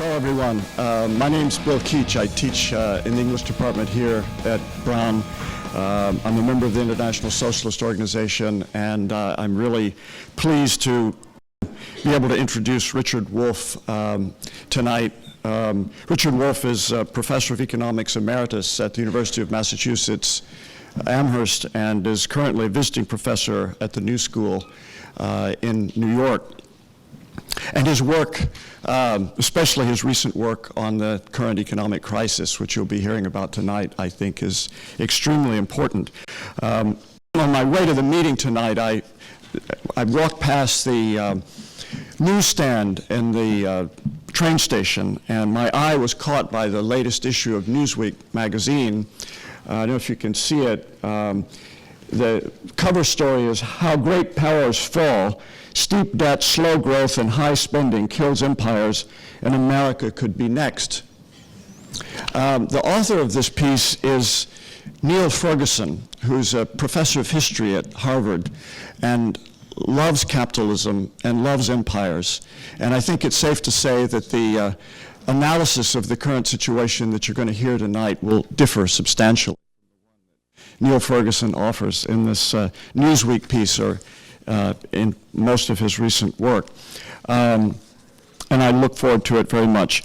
Hello, everyone. My name's Bill Keach. I teach in the English department here at Brown. I'm a member of the International Socialist Organization, and I'm really pleased to be able to introduce Richard Wolff tonight. Richard Wolff is a professor of economics emeritus at the University of Massachusetts, Amherst, and is currently a visiting professor at the New School in New York. And his work, especially his recent work on the current economic crisis, which you'll be hearing about tonight, I think is extremely important. On my way to the meeting tonight, I walked past the newsstand in the train station, and my eye was caught by the latest issue of Newsweek magazine. I don't know if you can see it. The cover story is "How Great Powers Fall. Steep debt, slow growth, and high spending kills empires, and America could be next." The author of this piece is Niall Ferguson, who's a professor of history at Harvard and loves capitalism and loves empires. And I think it's safe to say that the analysis of the current situation that you're going to hear tonight will differ substantially from the one that Niall Ferguson offers in this Newsweek piece, or in most of his recent work. And I look forward to it very much.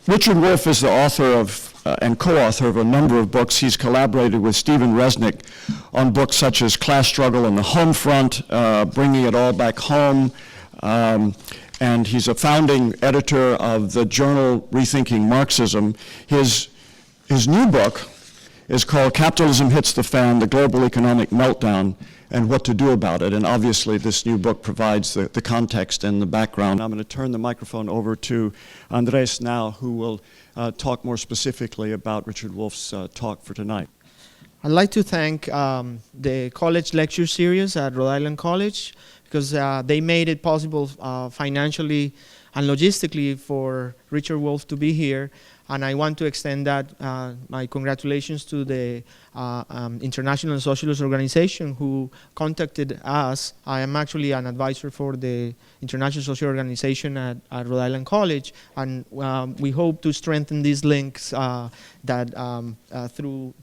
Richard Wolff is the author of and co-author of a number of books. He's collaborated with Stephen Resnick on books such as Class Struggle and the Home Front, Bringing It All Back Home, and he's a founding editor of the journal Rethinking Marxism. His new book is called Capitalism Hits the Fan, The Global Economic Meltdown, and What to Do About It. And obviously this new book provides the context and the background. I'm going to turn the microphone over to Andres now, who will talk more specifically about Richard Wolff's talk for tonight. I'd like to thank the college lecture series at Rhode Island College, because they made it possible financially and logistically for Richard Wolff to be here. And I want to extend that my congratulations to the International Socialist Organization who contacted us. I am actually an advisor for the International Socialist Organization at Rhode Island College, and we hope to strengthen these links through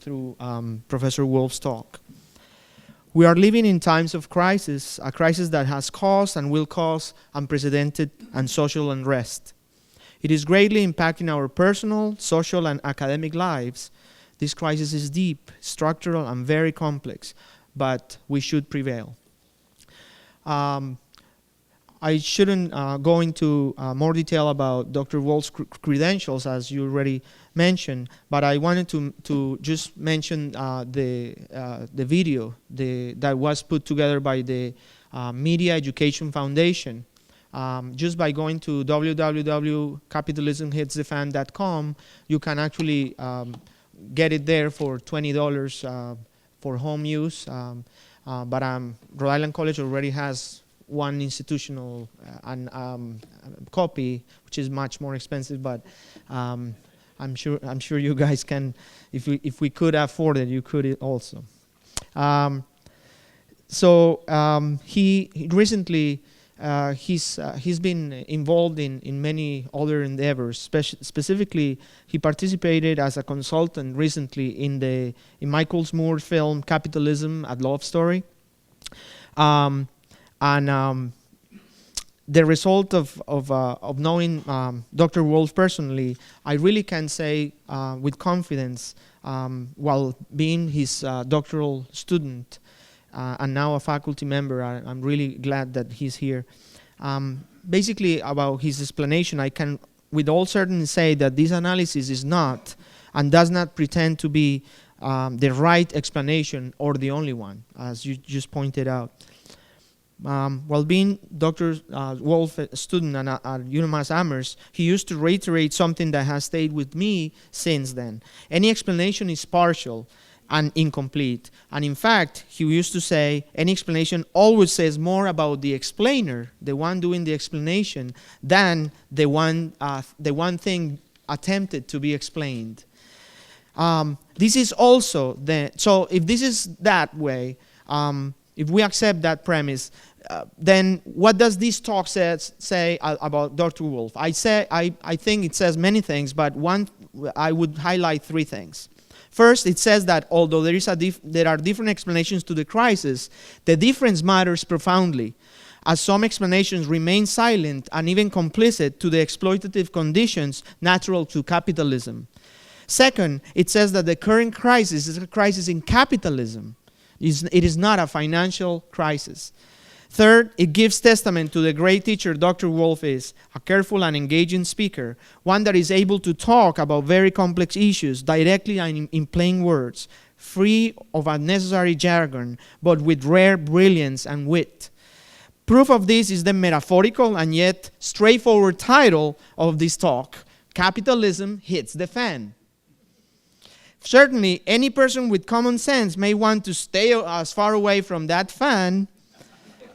Professor Wolff's talk. We are living in times of crisis, a crisis that has caused and will cause unprecedented and social unrest. It is greatly impacting our personal, social, and academic lives. This crisis is deep, structural, and very complex, but we should prevail. I shouldn't go into more detail about Dr. Wolff's credentials, as you already mentioned, but I wanted to just mention the video that was put together by the Media Education Foundation. Just by going to www.capitalismhitsthefan.com, you can actually get it there for $20 for home use. But Rhode Island College already has one institutional copy, which is much more expensive. But I'm sure you guys can, if we could afford it, you could also. He recently. He's been involved in many other endeavors. Specifically, he participated as a consultant recently in Michael Moore's film Capitalism: A Love Story. The result of knowing Dr. Wolff personally, I really can say with confidence, while being his doctoral student, and now a faculty member, I'm really glad that he's here. Basically, about his explanation, I can with all certainty say that this analysis is not and does not pretend to be the right explanation or the only one, as you just pointed out. While being Dr. Wolff a student at UMass Amherst, he used to reiterate something that has stayed with me since then. Any explanation is partial and incomplete. And in fact, he used to say, any explanation always says more about the explainer, the one doing the explanation, than the one thing attempted to be explained. This is also so if this is that way, if we accept that premise, then what does this talk say about Dr. Wolff? I think it says many things, but I would highlight 3 things. First, it says that although there are different explanations to the crisis, the difference matters profoundly, as some explanations remain silent and even complicit to the exploitative conditions natural to capitalism. Second, it says that the current crisis is a crisis in capitalism. It is not a financial crisis. Third, it gives testament to the great teacher Dr. Wolfe is, a careful and engaging speaker, one that is able to talk about very complex issues directly and in plain words, free of unnecessary jargon, but with rare brilliance and wit. Proof of this is the metaphorical and yet straightforward title of this talk, Capitalism Hits the Fan. Certainly, any person with common sense may want to stay as far away from that fan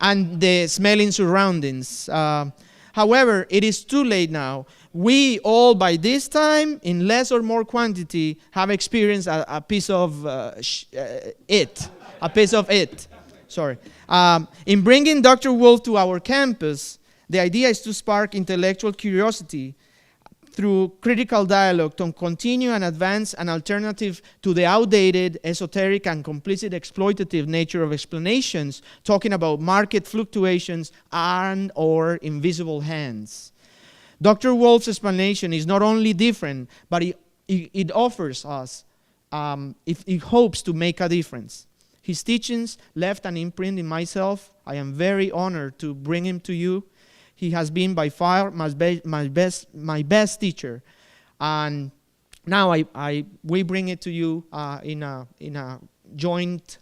and the smelling surroundings. However, it is too late now. We all, by this time, in less or more quantity, have experienced a piece of it. Sorry. In bringing Dr. Wolff to our campus, the idea is to spark intellectual curiosity through critical dialogue to continue and advance an alternative to the outdated, esoteric, and complicit exploitative nature of explanations, talking about market fluctuations and/or invisible hands. Dr. Wolff's explanation is not only different, but it offers us, it hopes to make a difference. His teachings left an imprint in myself. I am very honored to bring him to you. He has been by far my best teacher, and now we bring it to you in a joint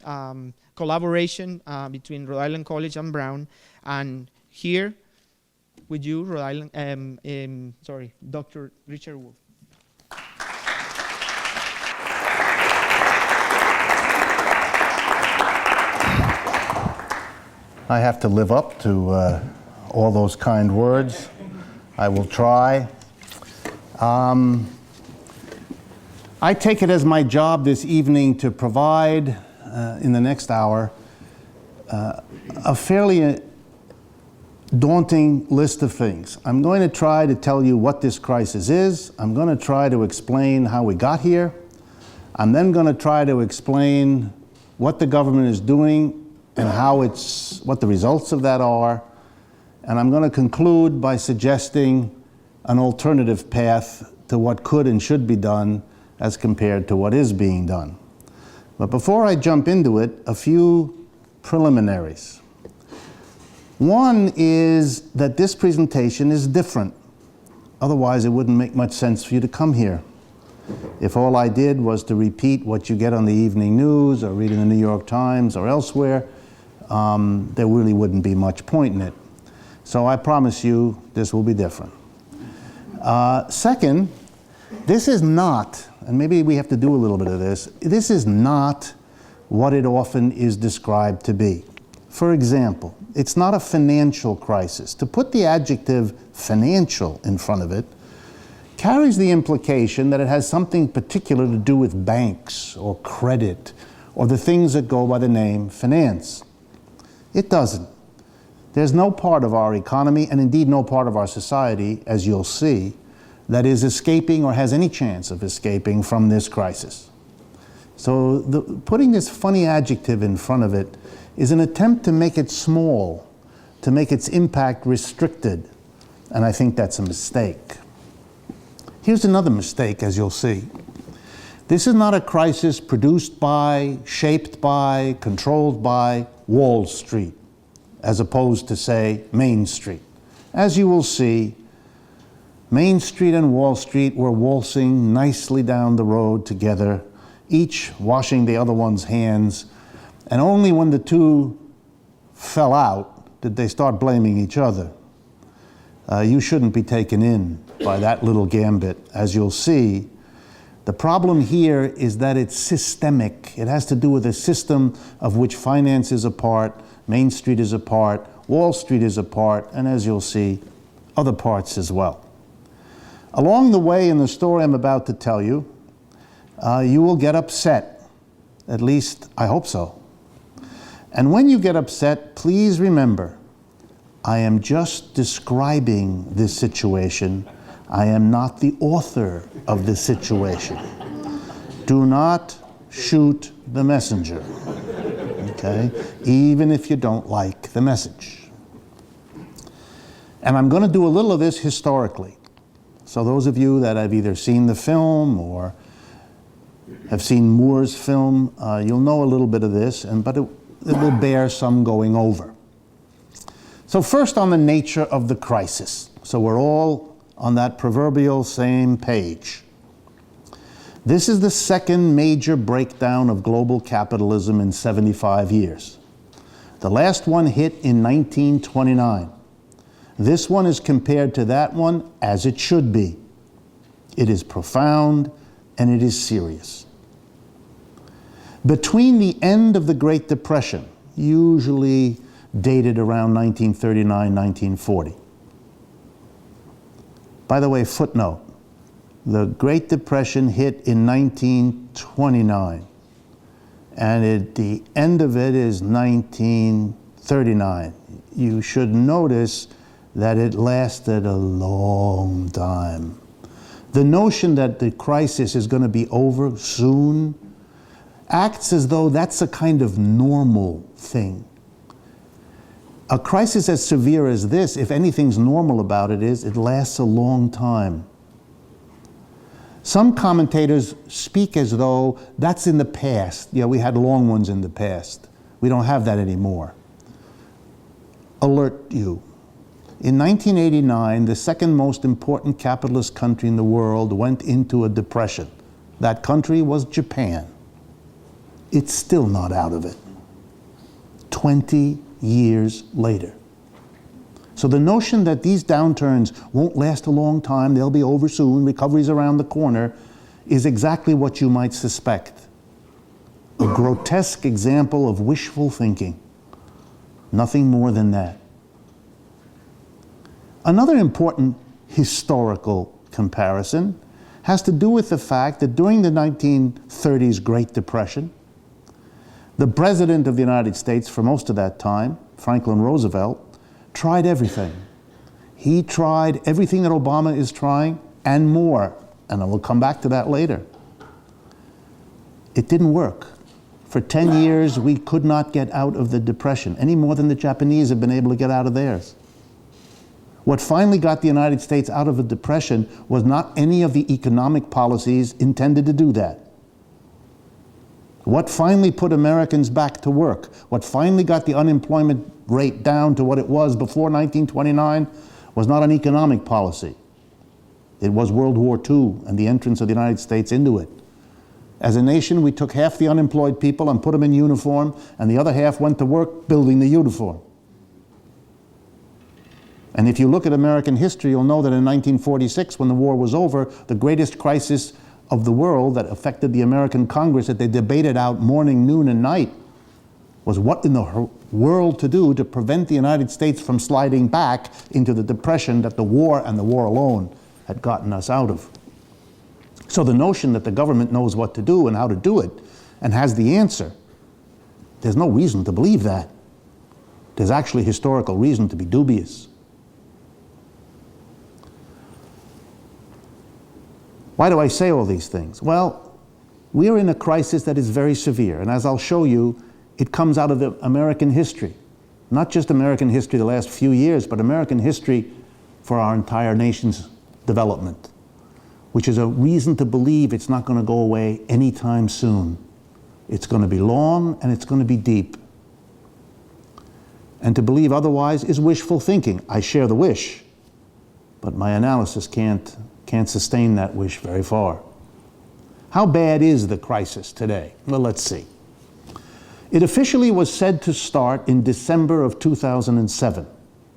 collaboration between Rhode Island College and Brown, and here with you, Rhode Island. Dr. Richard Wolff. I have to live up to all those kind words. I will try. I take it as my job this evening to provide, in the next hour, a fairly daunting list of things. I'm going to try to tell you what this crisis is. I'm going to try to explain how we got here. I'm then going to try to explain what the government is doing and what the results of that are. And I'm going to conclude by suggesting an alternative path to what could and should be done as compared to what is being done. But before I jump into it, a few preliminaries. One is that this presentation is different. Otherwise, it wouldn't make much sense for you to come here. If all I did was to repeat what you get on the evening news or read in the New York Times or elsewhere, there really wouldn't be much point in it. So I promise you this will be different. Second, this is not, and maybe we have to do a little bit of this is not what it often is described to be. For example, it's not a financial crisis. To put the adjective financial in front of it carries the implication that it has something particular to do with banks or credit or the things that go by the name finance. It doesn't. There's no part of our economy, and indeed no part of our society, as you'll see, that is escaping or has any chance of escaping from this crisis. So putting this funny adjective in front of it is an attempt to make it small, to make its impact restricted, and I think that's a mistake. Here's another mistake, as you'll see. This is not a crisis produced by, shaped by, controlled by Wall Street, as opposed to, say, Main Street. As you will see, Main Street and Wall Street were waltzing nicely down the road together, each washing the other one's hands, and only when the two fell out did they start blaming each other. You shouldn't be taken in by that little gambit. As you'll see, the problem here is that it's systemic. It has to do with a system of which finance is a part, Main Street is a part, Wall Street is a part, and as you'll see, other parts as well. Along the way in the story I'm about to tell you, you will get upset. At least, I hope so. And when you get upset, please remember, I am just describing this situation. I am not the author of this situation. Do not shoot the messenger, okay? Even if you don't like the message. And I'm going to do a little of this historically. So those of you that have either seen the film or have seen Moore's film, you'll know a little bit of this, but it will bear some going over. So first on the nature of the crisis. So we're all on that proverbial same page. This is the second major breakdown of global capitalism in 75 years. The last one hit in 1929. This one is compared to that one as it should be. It is profound and it is serious. Between the end of the Great Depression, usually dated around 1939, 1940. By the way, footnote, the Great Depression hit in 1929, and at the end of it is 1939. You should notice that it lasted a long time. The notion that the crisis is going to be over soon acts as though that's a kind of normal thing. A crisis as severe as this, if anything's normal about it, is it lasts a long time. Some commentators speak as though that's in the past. Yeah, we had long ones in the past. We don't have that anymore. Alert you. In 1989, the second most important capitalist country in the world went into a depression. That country was Japan. It's still not out of it. 20 years later. So the notion that these downturns won't last a long time, they'll be over soon, recovery's around the corner, is exactly what you might suspect. A grotesque example of wishful thinking. Nothing more than that. Another important historical comparison has to do with the fact that during the 1930s Great Depression, the President of the United States for most of that time, Franklin Roosevelt, tried everything. He tried everything that Obama is trying and more, and I will come back to that later. It didn't work. For 10 years, we could not get out of the Depression, any more than the Japanese have been able to get out of theirs. What finally got the United States out of a depression was not any of the economic policies intended to do that. What finally put Americans back to work, what finally got the unemployment rate down to what it was before 1929 was not an economic policy. It was World War II and the entrance of the United States into it. As a nation, we took half the unemployed people and put them in uniform, and the other half went to work building the uniform. And if you look at American history, you'll know that in 1946, when the war was over, the greatest crisis of the world that affected the American Congress that they debated out morning, noon, and night was what in the world to do to prevent the United States from sliding back into the depression that the war and the war alone had gotten us out of. So the notion that the government knows what to do and how to do it and has the answer, there's no reason to believe that. There's actually historical reason to be dubious. Why do I say all these things? Well, we are in a crisis that is very severe, and as I'll show you, it comes out of the American history. Not just American history the last few years, but American history for our entire nation's development, which is a reason to believe it's not going to go away anytime soon. It's going to be long and it's going to be deep. And to believe otherwise is wishful thinking. I share the wish, but my analysis can't sustain that wish very far. How bad is the crisis today? Well, let's see. It officially was said to start in December of 2007.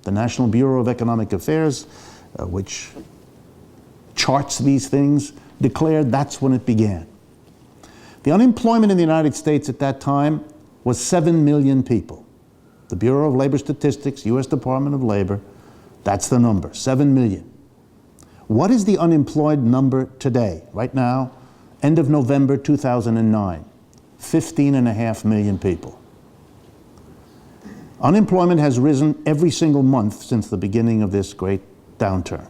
The National Bureau of Economic Affairs, which charts these things, declared that's when it began. The unemployment in the United States at that time was 7 million people. The Bureau of Labor Statistics, U.S. Department of Labor, that's the number, 7 million. What is the unemployed number today, right now, end of November 2009? 15.5 million people. Unemployment has risen every single month since the beginning of this great downturn.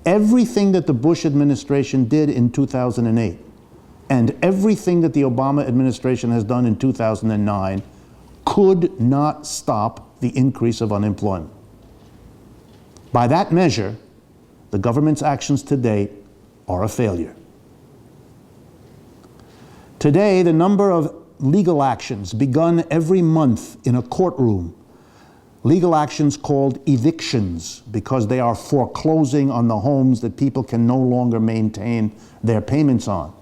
Everything that the Bush administration did in 2008 and everything that the Obama administration has done in 2009 could not stop the increase of unemployment. By that measure, the government's actions to date are a failure. Today, the number of legal actions begun every month in a courtroom, legal actions called evictions because they are foreclosing on the homes that people can no longer maintain their payments on,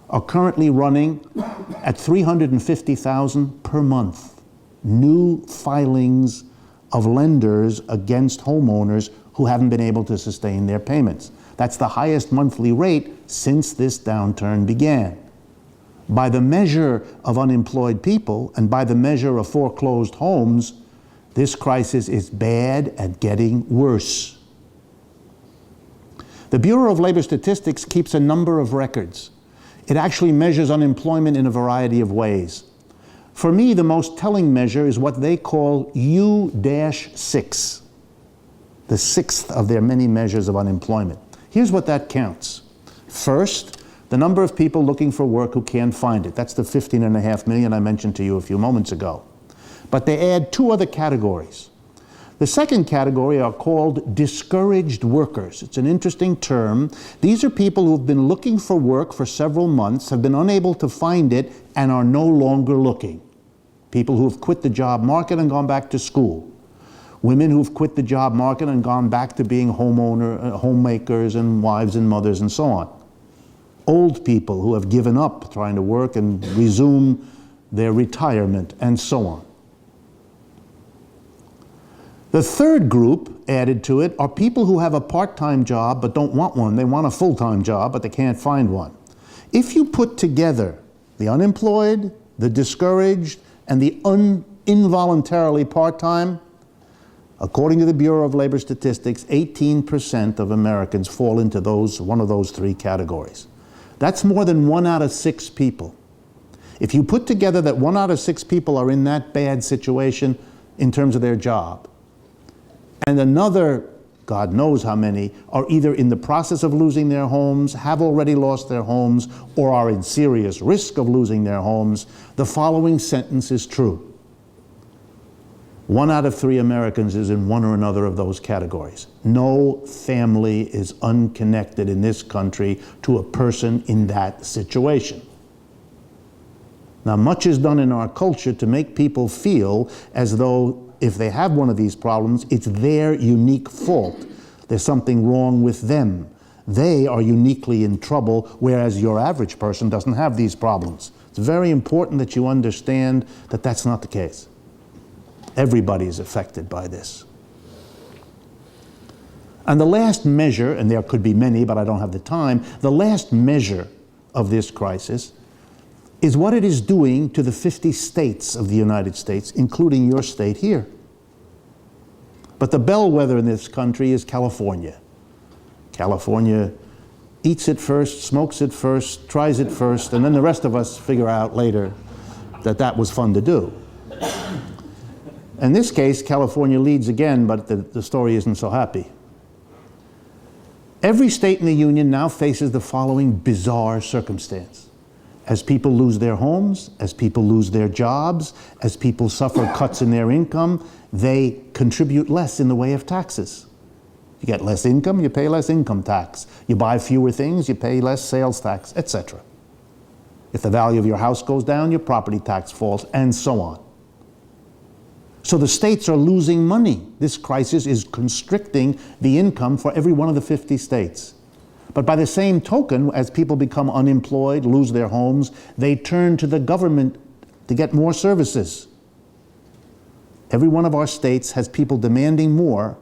are currently running at 350,000 per month. New filings of lenders against homeowners who haven't been able to sustain their payments. That's the highest monthly rate since this downturn began. By the measure of unemployed people and by the measure of foreclosed homes, this crisis is bad and getting worse. The Bureau of Labor Statistics keeps a number of records. It actually measures unemployment in a variety of ways. For me, the most telling measure is what they call U-6, the sixth of their many measures of unemployment. Here's what that counts. First, the number of people looking for work who can't find it. That's the 15.5 million I mentioned to you a few moments ago. But they add two other categories. The second category are called discouraged workers. It's an interesting term. These are people who've been looking for work for several months, have been unable to find it, and are no longer looking. People who have quit the job market and gone back to school. Women who've quit the job market and gone back to being homemakers and wives and mothers and so on. Old people who have given up trying to work and resume their retirement and so on. The third group added to it are people who have a part-time job but don't want one. They want a full-time job, but they can't find one. If you put together the unemployed, the discouraged, and the involuntarily part-time, according to the Bureau of Labor Statistics, 18% of Americans fall into one of those three categories. That's more than 1 out of 6 people. If you put together that 1 out of 6 people are in that bad situation in terms of their job, and another, God knows how many, are either in the process of losing their homes, have already lost their homes, or are in serious risk of losing their homes, the following sentence is true. 1 out of 3 Americans is in one or another of those categories. No family is unconnected in this country to a person in that situation. Now, much is done in our culture to make people feel as though if they have one of these problems, it's their unique fault. There's something wrong with them. They are uniquely in trouble, whereas your average person doesn't have these problems. It's very important that you understand that that's not the case. Everybody is affected by this. And the last measure, and there could be many, but I don't have the time, the last measure of this crisis is what it is doing to the 50 states of the United States, including your state here. But the bellwether in this country is California. California eats it first, smokes it first, tries it first, and then the rest of us figure out later that that was fun to do. In this case, California leads again, but the story isn't so happy. Every state in the union now faces the following bizarre circumstance. As people lose their homes, as people lose their jobs, as people suffer cuts in their income, they contribute less in the way of taxes. You get less income, you pay less income tax. You buy fewer things, you pay less sales tax, etc. If the value of your house goes down, your property tax falls, and so on. So the states are losing money. This crisis is constricting the income for every one of the 50 states. But by the same token, as people become unemployed, lose their homes, they turn to the government to get more services. Every one of our states has people demanding more,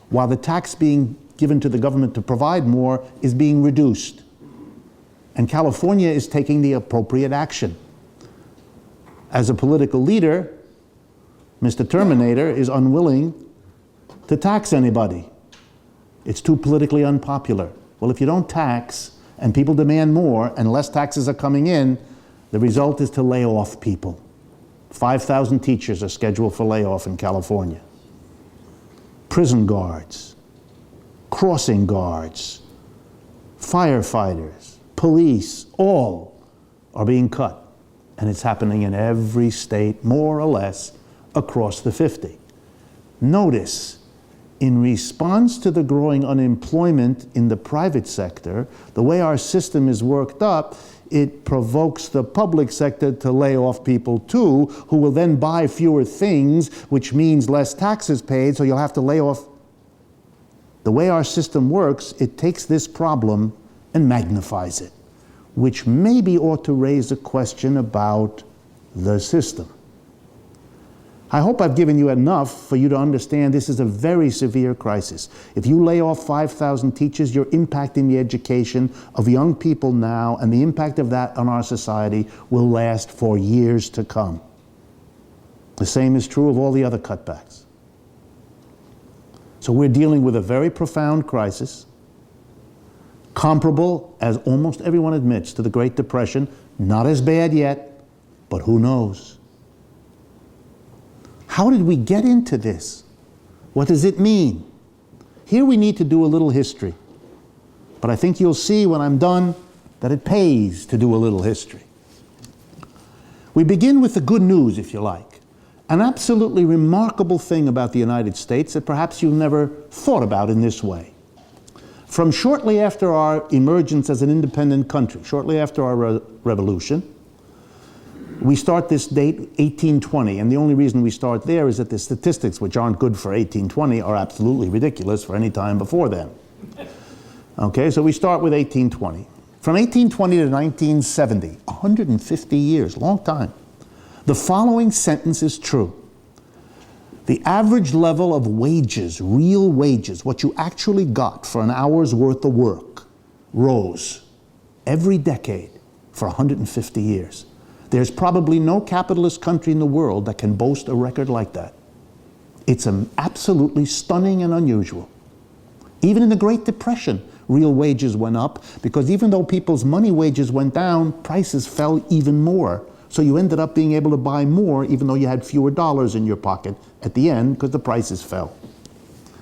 while the tax being given to the government to provide more is being reduced. And California is taking the appropriate action. As a political leader, Mr. Terminator is unwilling to tax anybody. It's too politically unpopular. Well, if you don't tax and people demand more and less taxes are coming in, the result is to lay off people. 5,000 teachers are scheduled for layoff in California. Prison guards, crossing guards, firefighters, police, all are being cut. And it's happening in every state, more or less, across the 50. Notice, in response to the growing unemployment in the private sector, the way our system is worked up, it provokes the public sector to lay off people too, who will then buy fewer things, which means less taxes paid, so you'll have to lay off. The way our system works, it takes this problem and magnifies it, which maybe ought to raise a question about the system. I hope I've given you enough for you to understand this is a very severe crisis. If you lay off 5,000 teachers, you're impacting the education of young people now, and the impact of that on our society will last for years to come. The same is true of all the other cutbacks. So we're dealing with a very profound crisis, comparable, as almost everyone admits, to the Great Depression. Not as bad yet, but who knows? How did we get into this? What does it mean? Here we need to do a little history. But I think you'll see when I'm done that it pays to do a little history. We begin with the good news, if you like. An absolutely remarkable thing about the United States that perhaps you've never thought about in this way. From shortly after our emergence as an independent country, shortly after our revolution, we start this date, 1820, and the only reason we start there is that the statistics, which aren't good for 1820, are absolutely ridiculous for any time before then. Okay, so we start with 1820. From 1820 to 1970, 150 years, long time. The following sentence is true. The average level of wages, real wages, what you actually got for an hour's worth of work, rose every decade for 150 years. There's probably no capitalist country in the world that can boast a record like that. It's absolutely stunning and unusual. Even in the Great Depression, real wages went up because even though people's money wages went down, prices fell even more. So you ended up being able to buy more even though you had fewer dollars in your pocket at the end because the prices fell.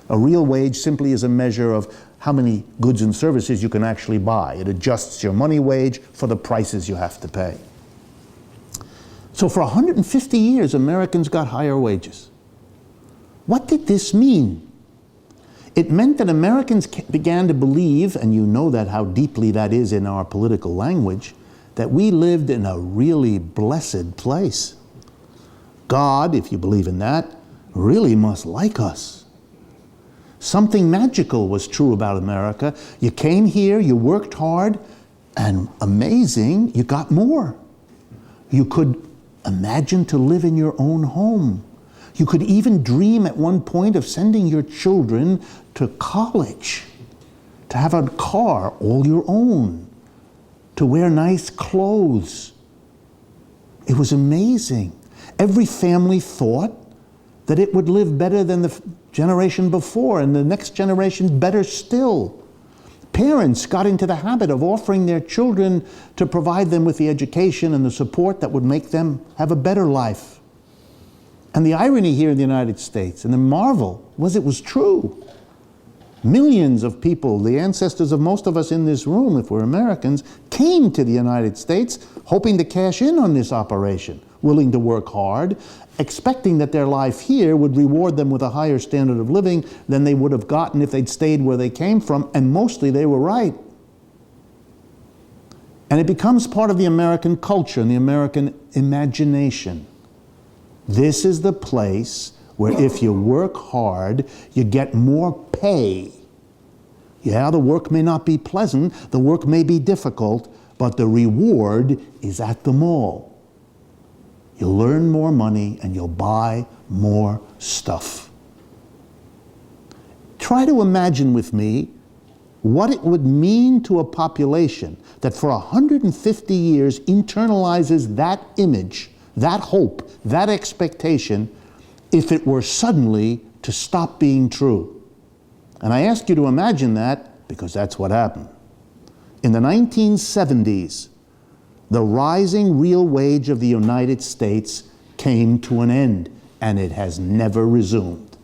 A real wage simply is a measure of how many goods and services you can actually buy. It adjusts your money wage for the prices you have to pay. So for 150 years, Americans got higher wages. What did this mean? It meant that Americans began to believe, and you know that how deeply that is in our political language, that we lived in a really blessed place. God, if you believe in that, really must like us. Something magical was true about America. You came here, you worked hard, and amazing, you got more. You could imagine to live in your own home. You could even dream at one point of sending your children to college, to have a car all your own, to wear nice clothes. It was amazing. Every family thought that it would live better than the generation before, and the next generation better still. Parents got into the habit of offering their children to provide them with the education and the support that would make them have a better life. And the irony here in the United States, and the marvel, was it was true. Millions of people, the ancestors of most of us in this room, if we're Americans, came to the United States hoping to cash in on this operation, willing to work hard, expecting that their life here would reward them with a higher standard of living than they would have gotten if they'd stayed where they came from, and mostly they were right. And it becomes part of the American culture and the American imagination. This is the place where if you work hard, you get more pay. Yeah, the work may not be pleasant, the work may be difficult, but the reward is at the mall. You'll earn more money and you'll buy more stuff. Try to imagine with me what it would mean to a population that for 150 years internalizes that image, that hope, that expectation, if it were suddenly to stop being true. And I ask you to imagine that because that's what happened. In the 1970s, the rising real wage of the United States came to an end, and it has never resumed.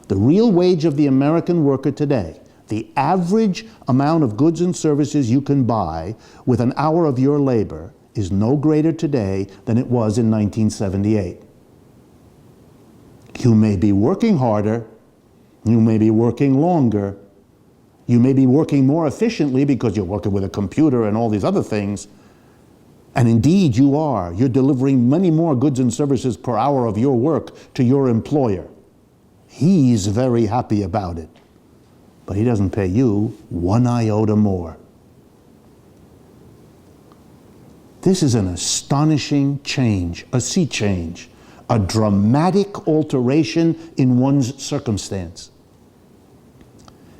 The real wage of the American worker today, the average amount of goods and services you can buy with an hour of your labor, is no greater today than it was in 1978. You may be working harder, you may be working longer, you may be working more efficiently because you're working with a computer and all these other things, and indeed you are. You're delivering many more goods and services per hour of your work to your employer. He's very happy about it, but he doesn't pay you one iota more. This is an astonishing change, a sea change, a dramatic alteration in one's circumstance.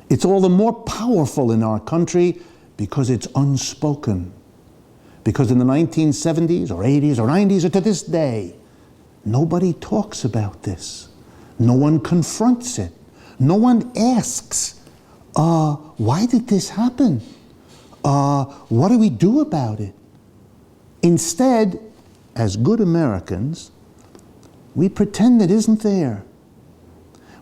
It's all the more powerful in our country because it's unspoken. Because in the 1970s or 80s or 90s or to this day, nobody talks about this. No one confronts it. No one asks, why did this happen? What do we do about it? Instead, as good Americans, we pretend it isn't there.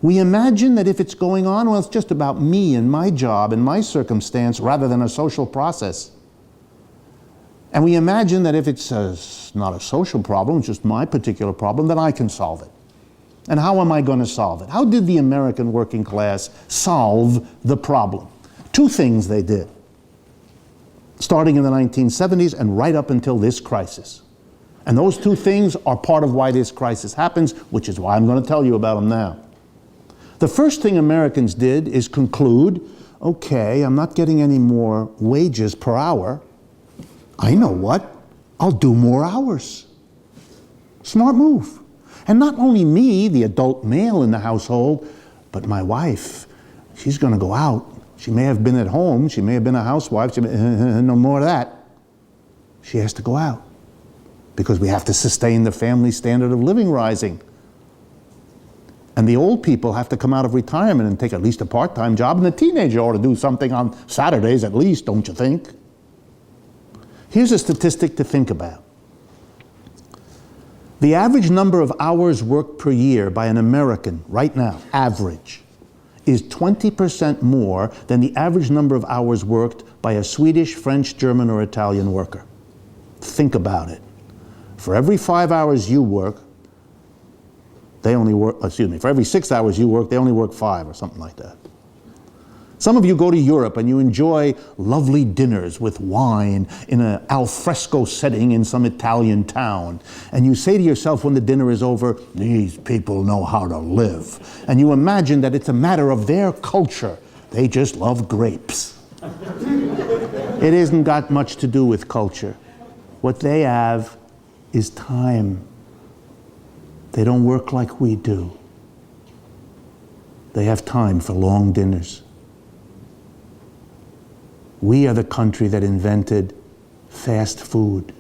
We imagine that if it's going on, well, it's just about me and my job and my circumstance rather than a social process. And we imagine that if it's not a social problem, it's just my particular problem, then I can solve it. And how am I going to solve it? How did the American working class solve the problem? Two things they did, starting in the 1970s and right up until this crisis. And those two things are part of why this crisis happens, which is why I'm going to tell you about them now. The first thing Americans did is conclude, okay, I'm not getting any more wages per hour. I know what, I'll do more hours. Smart move. And not only me, the adult male in the household, but my wife. She's going to go out. She may have been at home, she may have been a housewife, no more of that. She has to go out because we have to sustain the family standard of living rising. And the old people have to come out of retirement and take at least a part-time job, and the teenager ought to do something on Saturdays at least, don't you think? Here's a statistic to think about. The average number of hours worked per year by an American right now, average, is 20% more than the average number of hours worked by a Swedish, French, German, or Italian worker. Think about it. For every 5 hours you work, they only work, for every 6 hours you work, they only work 5 or something like that. Some of you go to Europe and you enjoy lovely dinners with wine in an alfresco setting in some Italian town. And you say to yourself when the dinner is over, these people know how to live. And you imagine that it's a matter of their culture. They just love grapes. It hasn't got much to do with culture. What they have is time. They don't work like we do. They have time for long dinners. We are the country that invented fast food.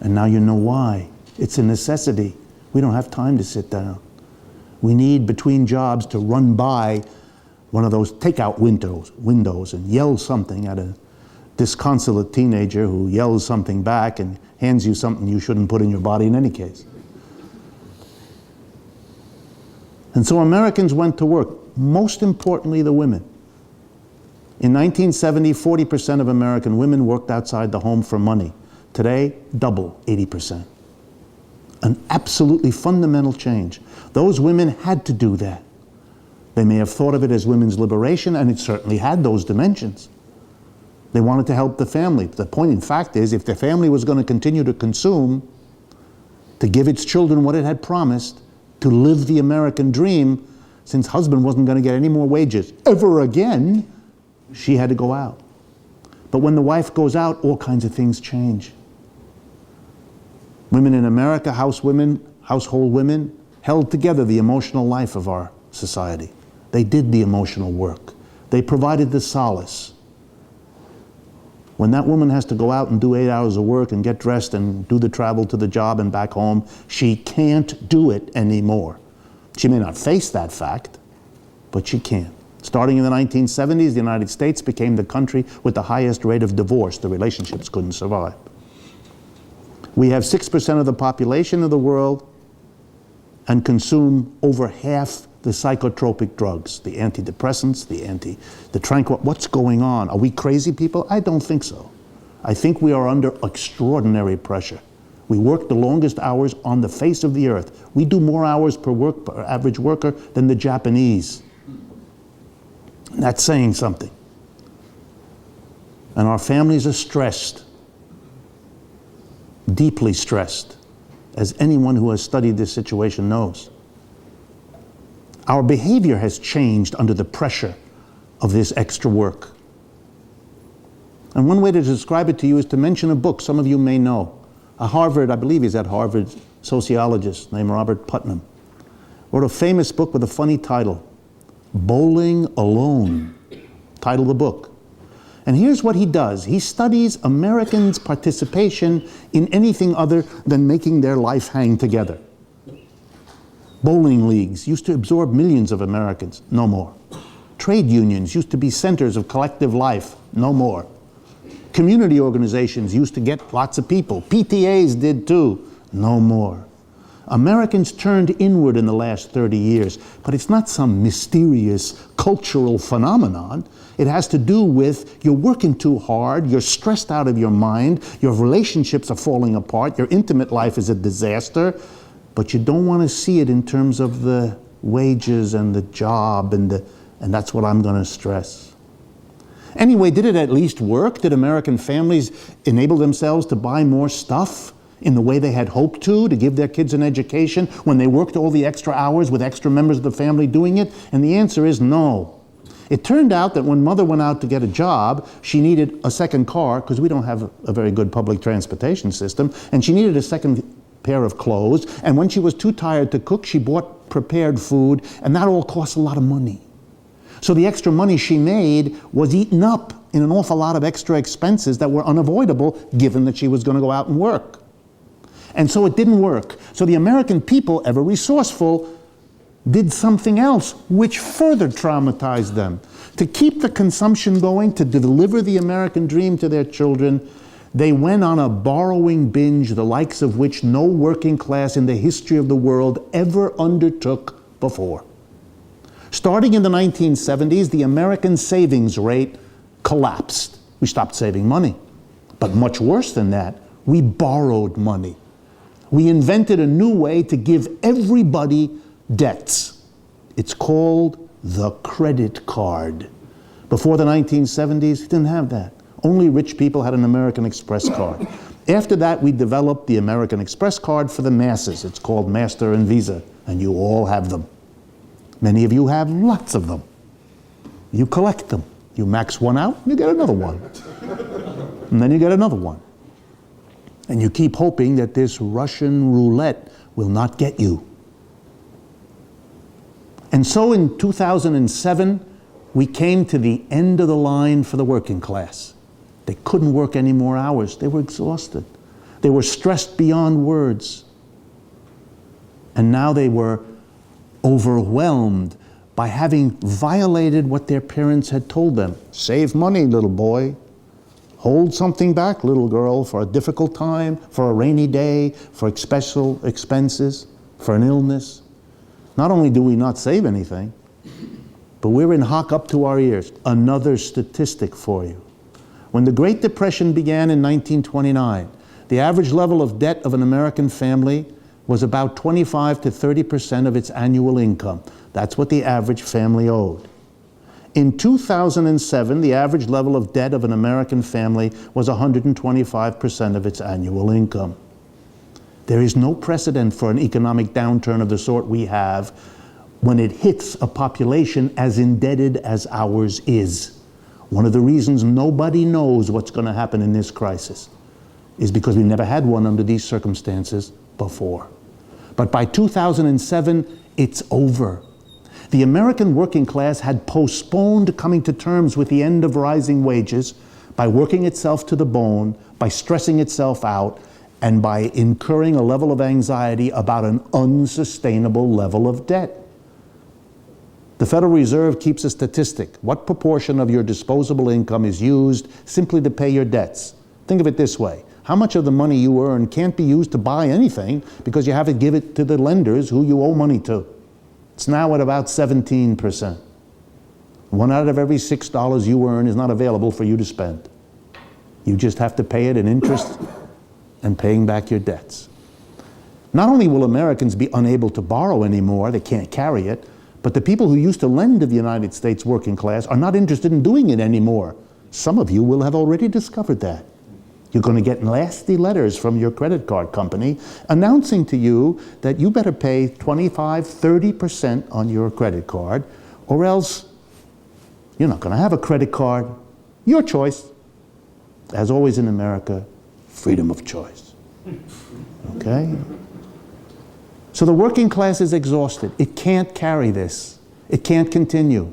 And now you know why. It's a necessity. We don't have time to sit down. We need, between jobs, to run by one of those takeout windows and yell something at a disconsolate teenager who yells something back and hands you something you shouldn't put in your body in any case. And so Americans went to work, most importantly the women. In 1970, 40% of American women worked outside the home for money. Today, double, 80%. An absolutely fundamental change. Those women had to do that. They may have thought of it as women's liberation, and it certainly had those dimensions. They wanted to help the family. The point, in fact, is if the family was going to continue to consume, to give its children what it had promised, to live the American dream, since husband wasn't going to get any more wages ever again, she had to go out. But when the wife goes out, all kinds of things change. Women in America, household women, held together the emotional life of our society. They did the emotional work. They provided the solace. When that woman has to go out and do 8 hours of work and get dressed and do the travel to the job and back home, she can't do it anymore. She may not face that fact, but she can. Starting in the 1970s, the United States became the country with the highest rate of divorce. The relationships couldn't survive. We have 6% of the population of the world and consume over half the psychotropic drugs, the antidepressants, the tranquil. What's going on? Are we crazy people? I don't think so. I think we are under extraordinary pressure. We work the longest hours on the face of the earth. We do more hours per average worker than the Japanese. And that's saying something. And our families are stressed, deeply stressed, as anyone who has studied this situation knows. Our behavior has changed under the pressure of this extra work. And one way to describe it to you is to mention a book some of you may know. A Harvard, I believe he's at Harvard, sociologist named Robert Putnam, wrote a famous book with a funny title, Bowling Alone, title of the book. And here's what he does. He studies Americans' participation in anything other than making their life hang together. Bowling leagues used to absorb millions of Americans, no more. Trade unions used to be centers of collective life, no more. Community organizations used to get lots of people. PTAs did too, no more. Americans turned inward in the last 30 years, but it's not some mysterious cultural phenomenon. It has to do with you're working too hard, you're stressed out of your mind, your relationships are falling apart, your intimate life is a disaster, but you don't want to see it in terms of the wages and the job, and that's what I'm going to stress. Anyway, did it at least work? Did American families enable themselves to buy more stuff in the way they had hoped to give their kids an education when they worked all the extra hours with extra members of the family doing it? And the answer is no. It turned out that when mother went out to get a job, she needed a second car, because we don't have a very good public transportation system, and she needed a second pair of clothes, and when she was too tired to cook, she bought prepared food, and that all cost a lot of money. So the extra money she made was eaten up in an awful lot of extra expenses that were unavoidable given that she was going to go out and work. And so it didn't work. So the American people, ever resourceful, did something else which further traumatized them. To keep the consumption going, to deliver the American dream to their children, they went on a borrowing binge, the likes of which no working class in the history of the world ever undertook before. Starting in the 1970s, the American savings rate collapsed. We stopped saving money. But much worse than that, we borrowed money. We invented a new way to give everybody debts. It's called the credit card. Before the 1970s, we didn't have that. Only rich people had an American Express card. After that, we developed the American Express card for the masses. It's called Master and Visa, and you all have them. Many of you have lots of them. You collect them. You max one out, you get another one. And then you get another one. And you keep hoping that this Russian roulette will not get you. And so in 2007, we came to the end of the line for the working class. They couldn't work any more hours. They were exhausted. They were stressed beyond words. And now they were overwhelmed by having violated what their parents had told them. Save money, little boy. Hold something back, little girl, for a difficult time, for a rainy day, for special expenses, for an illness. Not only do we not save anything, but we're in hock up to our ears. Another statistic for you. When the Great Depression began in 1929, the average level of debt of an American family was about 25 to 30% of its annual income. That's what the average family owed. In 2007, the average level of debt of an American family was 125% of its annual income. There is no precedent for an economic downturn of the sort we have when it hits a population as indebted as ours is. One of the reasons nobody knows what's going to happen in this crisis is because we never had one under these circumstances before. But by 2007, it's over. The American working class had postponed coming to terms with the end of rising wages by working itself to the bone, by stressing itself out, and by incurring a level of anxiety about an unsustainable level of debt. The Federal Reserve keeps a statistic. What proportion of your disposable income is used simply to pay your debts? Think of it this way. how much of the money you earn can't be used to buy anything because you have to give it to the lenders who you owe money to. It's now at about 17%. 1 out of every $6 you earn is not available for you to spend. You just have to pay it in interest and paying back your debts. Not only will Americans be unable to borrow anymore, they can't carry it, but the people who used to lend to the United States working class are not interested in doing it anymore. Some of you will have already discovered that. You're going to get nasty letters from your credit card company announcing to you that you better pay 25, 30% on your credit card, or else you're not going to have a credit card. Your choice. As always in America, freedom of choice. Okay? So the working class is exhausted. It can't carry this. It can't continue.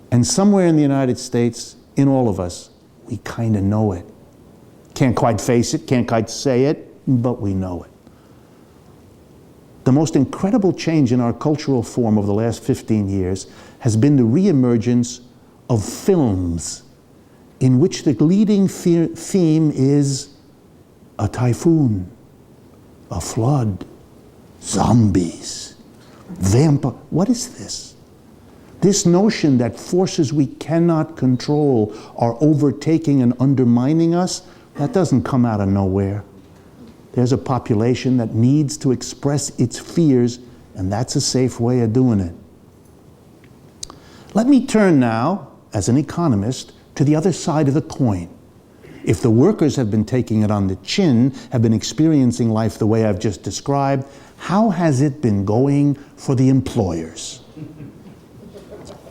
And somewhere in the United States, in all of us, we kind of know it. Can't quite face it, can't quite say it, but we know it. The most incredible change in our cultural form over the last 15 years has been the reemergence of films in which the leading theme is a typhoon, a flood, zombies, vampire. What is this? This notion that forces we cannot control are overtaking and undermining us, that doesn't come out of nowhere. There's a population that needs to express its fears, and that's a safe way of doing it. Let me turn now, as an economist, to the other side of the coin. If the workers have been taking it on the chin, have been experiencing life the way I've just described, how has it been going for the employers?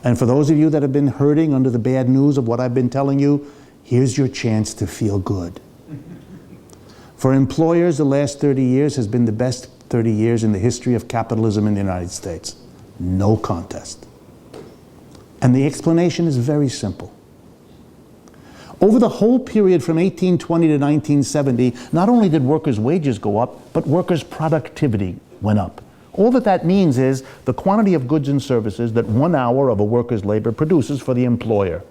And for those of you that have been hurting under the bad news of what I've been telling you, here's your chance to feel good. For employers, the last 30 years has been the best 30 years in the history of capitalism in the United States. No contest. And the explanation is very simple. Over the whole period from 1820 to 1970, not only did workers' wages go up, but workers' productivity went up. All that means is the quantity of goods and services that 1 hour of a worker's labor produces for the employer.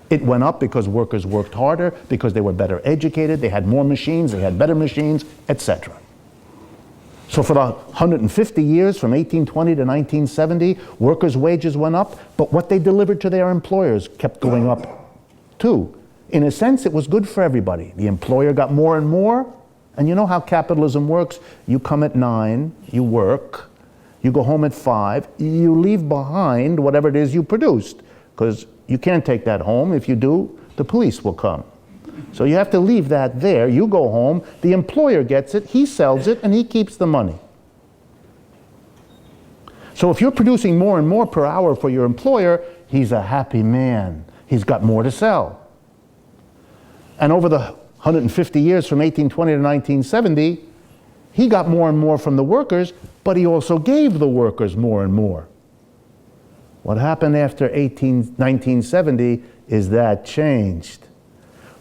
It went up because workers worked harder, because they were better educated, they had more machines, they had better machines, etc. So for the 150 years from 1820 to 1970, workers' wages went up, but what they delivered to their employers kept going up too. In a sense, it was good for everybody. The employer got more and more, and you know how capitalism works. You come at 9, you work, you go home at 5, you leave behind whatever it is you produced, because you can't take that home. If you do, the police will come. So you have to leave that there. You go home, the employer gets it, he sells it, and he keeps the money. So if you're producing more and more per hour for your employer, he's a happy man. He's got more to sell. And over the 150 years from 1820 to 1970, he got more and more from the workers, but he also gave the workers more and more. What happened after 1970 is that changed.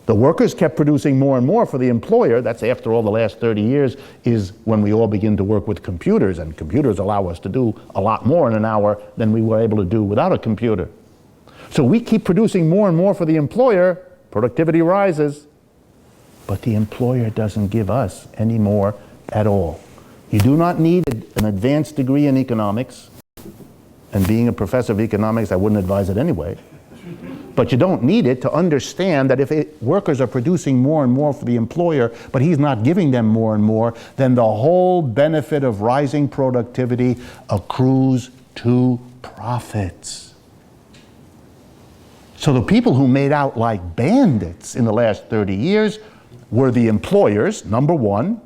The workers kept producing more and more for the employer. That's after all the last 30 years is when we all begin to work with computers, and computers allow us to do a lot more in an hour than we were able to do without a computer. So we keep producing more and more for the employer, productivity rises, but the employer doesn't give us any more at all. You do not need an advanced degree in economics, and being a professor of economics, I wouldn't advise it anyway. But you don't need it to understand that if workers are producing more and more for the employer, but he's not giving them more and more, then the whole benefit of rising productivity accrues to profits. So the people who made out like bandits in the last 30 years were the employers, number one,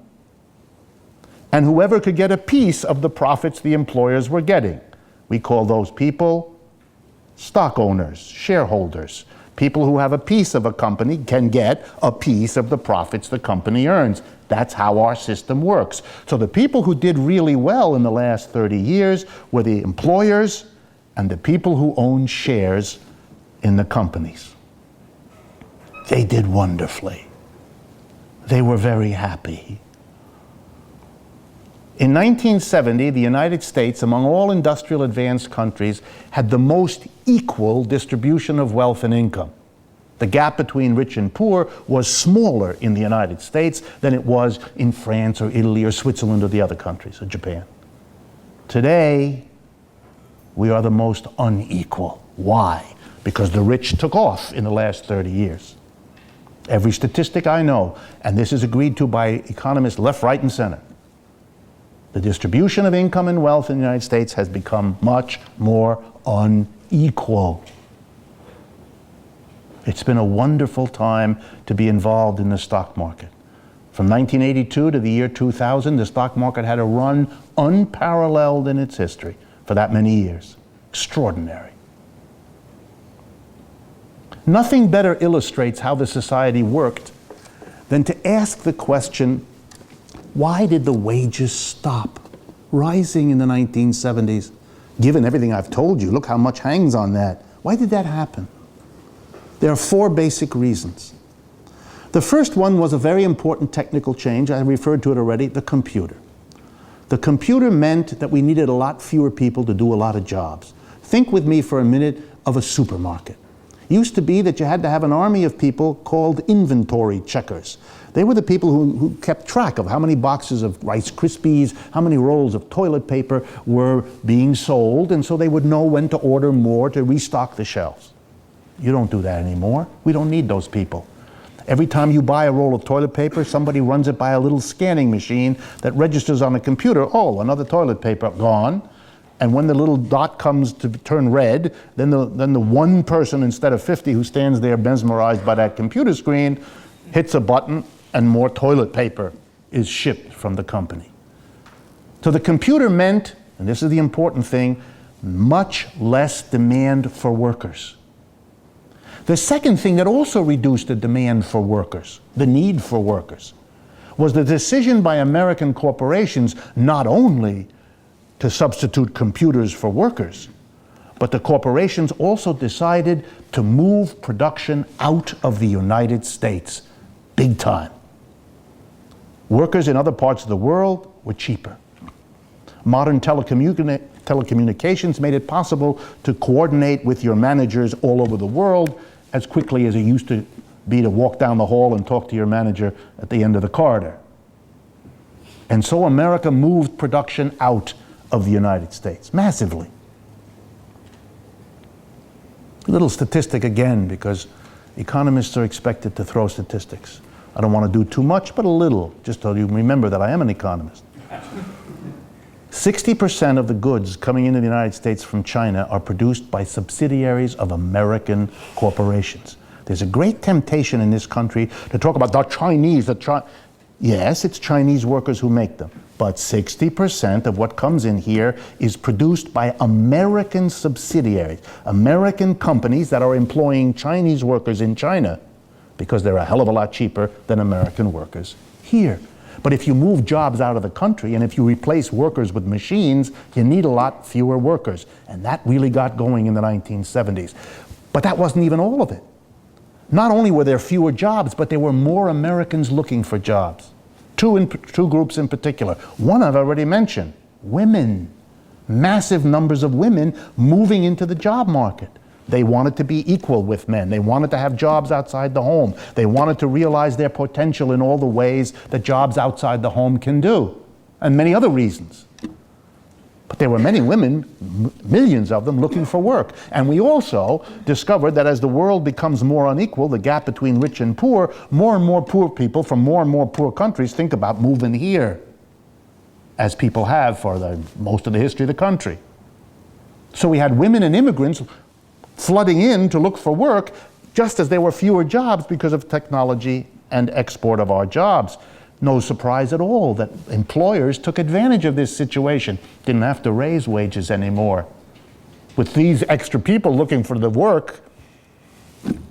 and whoever could get a piece of the profits the employers were getting. We call those people stock owners, shareholders. People who have a piece of a company can get a piece of the profits the company earns. That's how our system works. So the people who did really well in the last 30 years were the employers and the people who own shares in the companies. They did wonderfully. They were very happy. In 1970, the United States, among all industrial advanced countries, had the most equal distribution of wealth and income. The gap between rich and poor was smaller in the United States than it was in France or Italy or Switzerland or the other countries, or Japan. Today, we are the most unequal. Why? Because the rich took off in the last 30 years. Every statistic I know, and this is agreed to by economists left, right, and center, the distribution of income and wealth in the United States has become much more unequal. It's been a wonderful time to be involved in the stock market. From 1982 to the year 2000, the stock market had a run unparalleled in its history for that many years. Extraordinary. Nothing better illustrates how the society worked than to ask the question, why did the wages stop rising in the 1970s? Given everything I've told you, look how much hangs on that. Why did that happen? There are four basic reasons. The first one was a very important technical change. I referred to it already, the computer. The computer meant that we needed a lot fewer people to do a lot of jobs. Think with me for a minute of a supermarket. It used to be that you had to have an army of people called inventory checkers. They were the people who kept track of how many boxes of Rice Krispies, how many rolls of toilet paper were being sold, and so they would know when to order more to restock the shelves. You don't do that anymore. We don't need those people. Every time you buy a roll of toilet paper, somebody runs it by a little scanning machine that registers on a computer, oh, another toilet paper gone. And when the little dot comes to turn red, then the one person instead of 50 who stands there mesmerized by that computer screen hits a button and more toilet paper is shipped from the company. So the computer meant, and this is the important thing, much less demand for workers. The second thing that also reduced the demand for workers, the need for workers, was the decision by American corporations not only to substitute computers for workers, but the corporations also decided to move production out of the United States, big time. Workers in other parts of the world were cheaper. Modern telecommunications made it possible to coordinate with your managers all over the world as quickly as it used to be to walk down the hall and talk to your manager at the end of the corridor. And so America moved production out of the United States, massively. A little statistic again, because economists are expected to throw statistics. I don't want to do too much, but a little, just so you remember that I am an economist. 60% of the goods coming into the United States from China are produced by subsidiaries of American corporations. There's a great temptation in this country to talk about the Chinese. Yes, it's Chinese workers who make them, but 60% of what comes in here is produced by American subsidiaries, American companies that are employing Chinese workers in China because they're a hell of a lot cheaper than American workers here. But if you move jobs out of the country and if you replace workers with machines, you need a lot fewer workers. And that really got going in the 1970s. But that wasn't even all of it. Not only were there fewer jobs, but there were more Americans looking for jobs. Two groups in particular. One I've already mentioned, women. Massive numbers of women moving into the job market. They wanted to be equal with men. They wanted to have jobs outside the home. They wanted to realize their potential in all the ways that jobs outside the home can do, and many other reasons. But there were many women, millions of them, looking for work. And we also discovered that as the world becomes more unequal, the gap between rich and more and more poor people from more and more poor countries think about moving here, as people have for most of the history of the country. So we had women and immigrants flooding in to look for work, just as there were fewer jobs because of technology and export of our jobs. No surprise at all that employers took advantage of this situation. Didn't have to raise wages anymore. With these extra people looking for the work,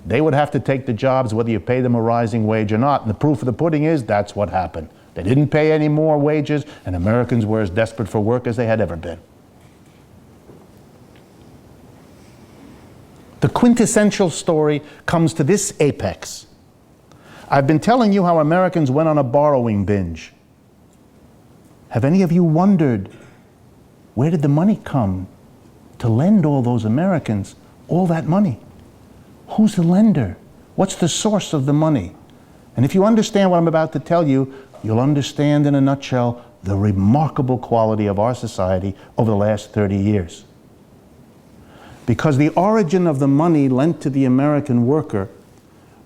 they would have to take the jobs whether you pay them a rising wage or not. And the proof of the pudding is that's what happened. They didn't pay any more wages, and Americans were as desperate for work as they had ever been. The quintessential story comes to this apex. I've been telling you how Americans went on a borrowing binge. Have any of you wondered, where did the money come to lend all those Americans all that money? Who's the lender? What's the source of the money? And if you understand what I'm about to tell you, you'll understand in a nutshell the remarkable quality of our society over the last 30 years. Because the origin of the money lent to the American worker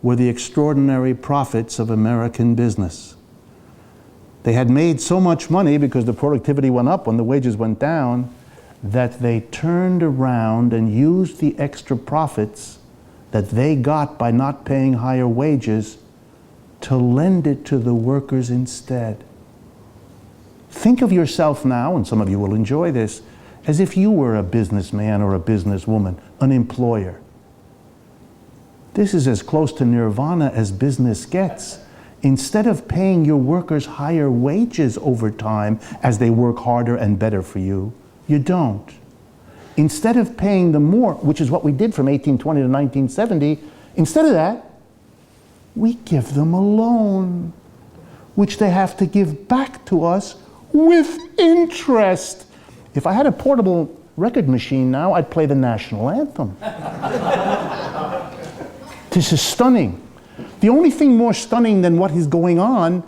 were the extraordinary profits of American business. They had made so much money because the productivity went up when the wages went down that they turned around and used the extra profits that they got by not paying higher wages to lend it to the workers instead. Think of yourself now, and some of you will enjoy this, as if you were a businessman or a businesswoman, an employer. This is as close to nirvana as business gets. Instead of paying your workers higher wages over time as they work harder and better for you, you don't. Instead of paying them more, which is what we did from 1820 to 1970, instead of that, we give them a loan, which they have to give back to us with interest. If I had a portable record machine now, I'd play the national anthem. This is stunning. The only thing more stunning than what is going on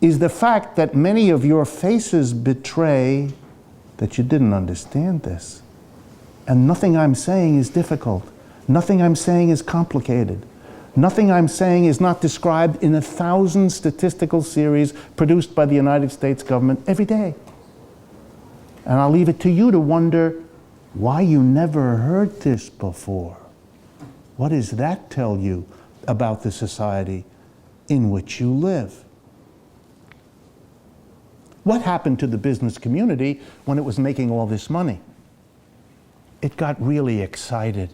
is the fact that many of your faces betray that you didn't understand this. And nothing I'm saying is difficult. Nothing I'm saying is complicated. Nothing I'm saying is not described in 1,000 statistical series produced by the United States government every day. And I'll leave it to you to wonder why you never heard this before. What does that tell you about the society in which you live? What happened to the business community when it was making all this money? It got really excited.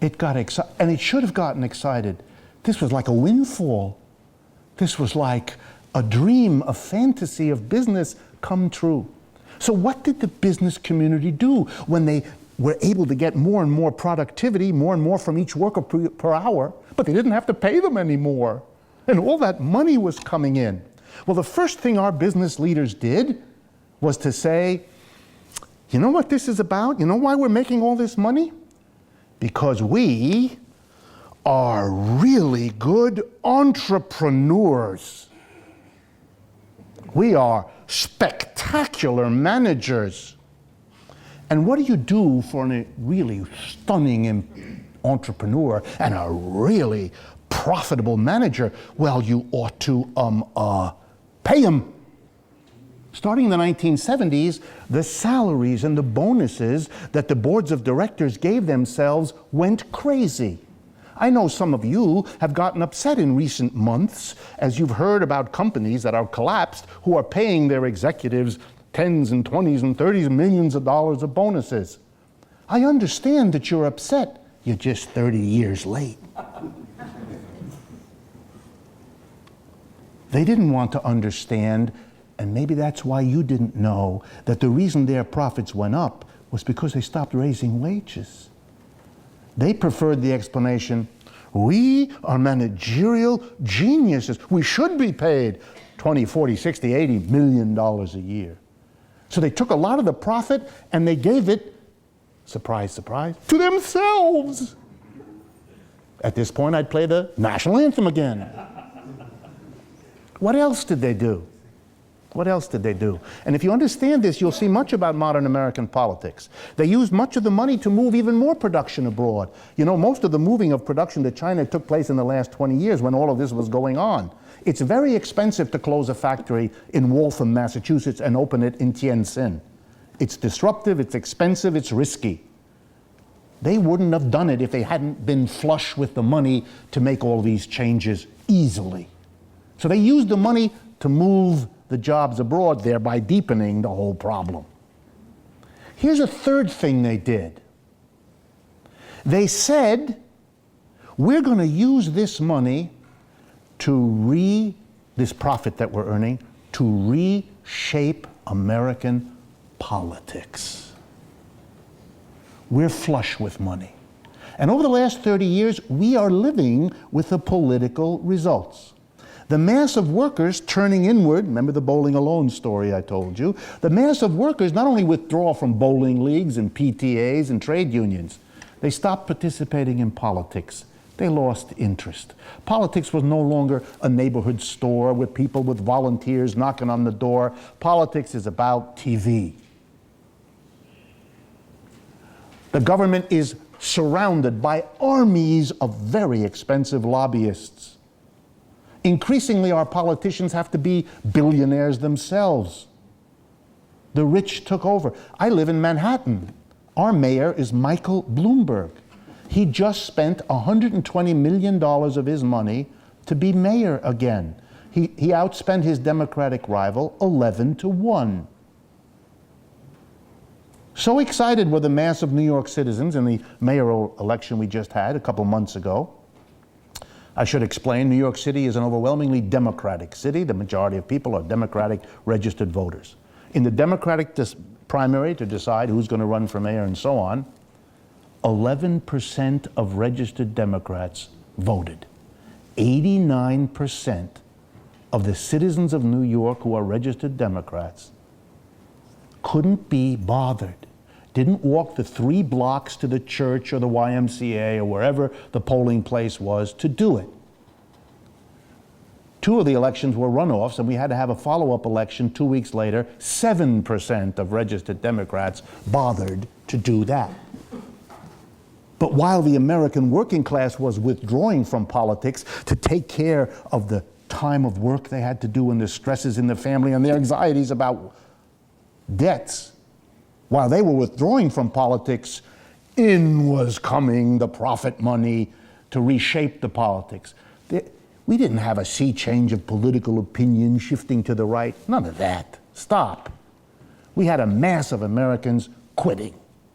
It got excited, and it should have gotten excited. This was like a windfall. This was like a dream, a fantasy of business come true. So what did the business community do when they were able to get more and more productivity, more and more from each worker per hour, but they didn't have to pay them anymore? And all that money was coming in. Well, the first thing our business leaders did was to say, you know what this is about? You know why we're making all this money? Because we are really good entrepreneurs. We are spectacular managers. And what do you do for a really stunning entrepreneur and a really profitable manager? Well, you ought to pay him. Starting in the 1970s, the salaries and the bonuses that the boards of directors gave themselves went crazy. I know some of you have gotten upset in recent months as you've heard about companies that are collapsed who are paying their executives tens and 20s and 30s millions of dollars of bonuses. I understand that you're upset. You're just 30 years late. They didn't want to understand, and maybe that's why you didn't know, that the reason their profits went up was because they stopped raising wages. They preferred the explanation, we are managerial geniuses. We should be paid 20, 40, 60, 80 million dollars a year. So they took a lot of the profit and they gave it, surprise, surprise, to themselves. At this point, I'd play the national anthem again. What else did they do? What else did they do? And if you understand this, you'll see much about modern American politics. They used much of the money to move even more production abroad. You know, most of the moving of production to China took place in the last 20 years when all of this was going on. It's very expensive to close a factory in Wolfe, Massachusetts, and open it in Tianjin. It's disruptive, it's expensive, it's risky. They wouldn't have done it if they hadn't been flush with the money to make all these changes easily. So they used the money to move the jobs abroad, thereby deepening the whole problem. Here's a third thing they did. They said, we're going to use this money to this profit that we're earning, to reshape American politics. We're flush with money. And over the last 30 years, we are living with the political results. The mass of workers turning inward, remember the bowling alone story I told you, the mass of workers not only withdraw from bowling leagues and PTAs and trade unions, they stop participating in politics They lost interest. Politics was no longer a neighborhood store with people with volunteers knocking on the door. Politics is about TV. The government is surrounded by armies of very expensive lobbyists. Increasingly, our politicians have to be billionaires themselves. The rich took over. I live in Manhattan. Our mayor is Michael Bloomberg. He just spent $120 million of his money to be mayor again. He outspent his Democratic rival 11-1. So excited were the mass of New York citizens in the mayoral election we just had a couple months ago. I should explain, New York City is an overwhelmingly Democratic city. The majority of people are Democratic registered voters. In the Democratic primary to decide who's going to run for mayor and so on, 11% of registered Democrats voted. 89% of the citizens of New York who are registered Democrats couldn't be bothered, didn't walk the 3 blocks to the church or the YMCA or wherever the polling place was to do it. 2 of the elections were runoffs, and we had to have a follow-up election 2 weeks later. 7% of registered Democrats bothered to do that. But while the American working class was withdrawing from politics to take care of the time of work they had to do and the stresses in the family and their anxieties about debts, while they were withdrawing from politics, in was coming the profit money to reshape the politics. We didn't have a sea change of political opinion shifting to the right. None of that. Stop. We had a mass of Americans quitting.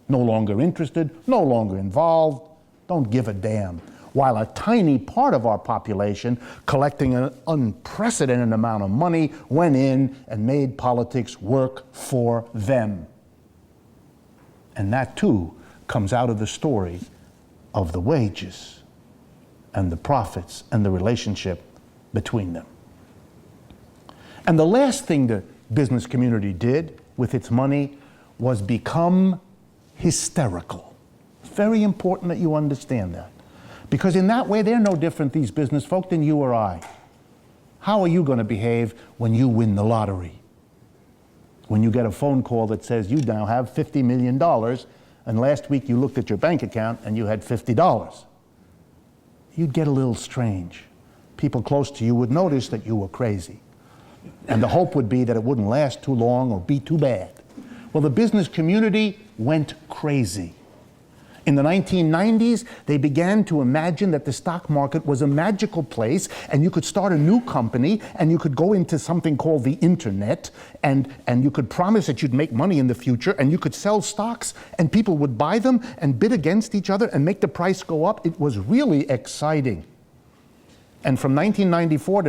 No longer interested, no longer involved, don't give a damn. While a tiny part of our population, collecting an unprecedented amount of money, went in and made politics work for them. And that too comes out of the story of the wages and the profits and the relationship between them. And the last thing the business community did with its money was become hysterical. Very important that you understand that. Because in that way, they're no different, these business folk, than you or I. How are you going to behave when you win the lottery? When you get a phone call that says you now have $50 million, and last week you looked at your bank account and you had $50. You'd get a little strange. People close to you would notice that you were crazy. And the hope would be that it wouldn't last too long or be too bad. Well, the business community went crazy. In the 1990s, they began to imagine that the stock market was a magical place, and you could start a new company, and you could go into something called the internet, and you could promise that you'd make money in the future, and you could sell stocks, and people would buy them and bid against each other and make the price go up. It was really exciting. And from 1994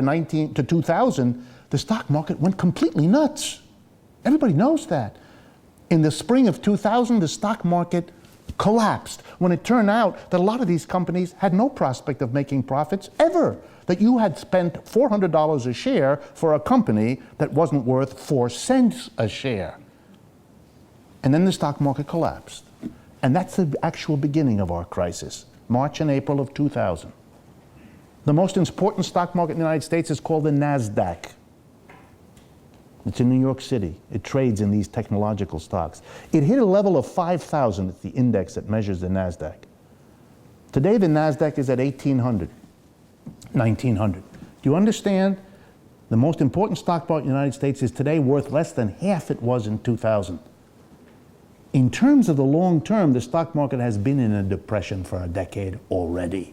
to 2000, the stock market went completely nuts. Everybody knows that. In the spring of 2000, the stock market collapsed when it turned out that a lot of these companies had no prospect of making profits ever. That you had spent $400 a share for a company that wasn't worth 4 cents a share. And then the stock market collapsed. And that's the actual beginning of our crisis, March and April of 2000. The most important stock market in the United States is called the NASDAQ. It's in New York City. It trades in these technological stocks. It hit a level of 5,000. It's the index that measures the NASDAQ. Today, the NASDAQ is at 1,800, 1,900. Do you understand? The most important stock market in the United States is today worth less than half it was in 2000. In terms of the long term, the stock market has been in a depression for a decade already.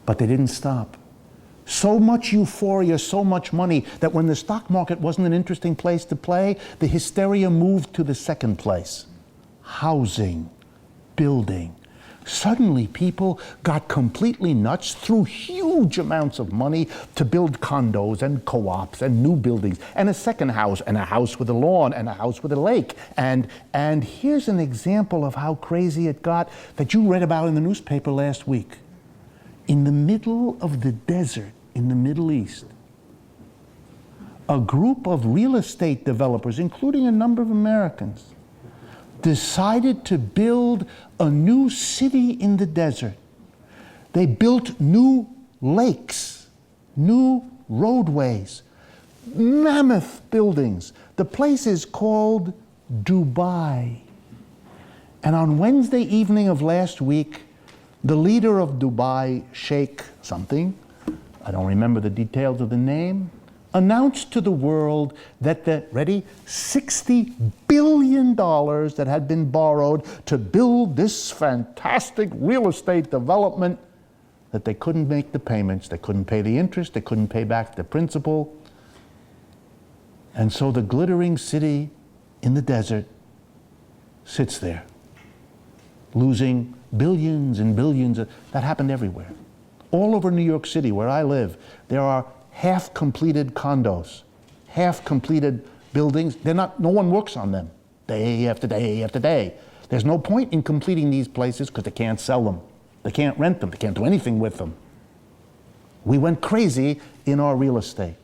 But they didn't stop. So much euphoria, so much money, that when the stock market wasn't an interesting place to play, the hysteria moved to the second place. Housing, building. Suddenly people got completely nuts, threw huge amounts of money to build condos and co-ops and new buildings, and a second house, and a house with a lawn, and a house with a lake. And here's an example of how crazy it got that you read about in the newspaper last week. In the middle of the desert in the Middle East, a group of real estate developers, including a number of Americans, decided to build a new city in the desert. They built new lakes, new roadways, mammoth buildings. The place is called Dubai. And on Wednesday evening of last week, the leader of Dubai, Sheikh something, I don't remember the details of the name, announced to the world that the, ready, $60 billion that had been borrowed to build this fantastic real estate development, that they couldn't make the payments, they couldn't pay the interest, they couldn't pay back the principal. And so the glittering city in the desert sits there, losing billions and billions. That happened everywhere. All over New York City, where I live, there are half-completed condos, half-completed buildings. They're not, no one works on them day after day after day. There's no point in completing these places because they can't sell them. They can't rent them. They can't do anything with them. We went crazy in our real estate.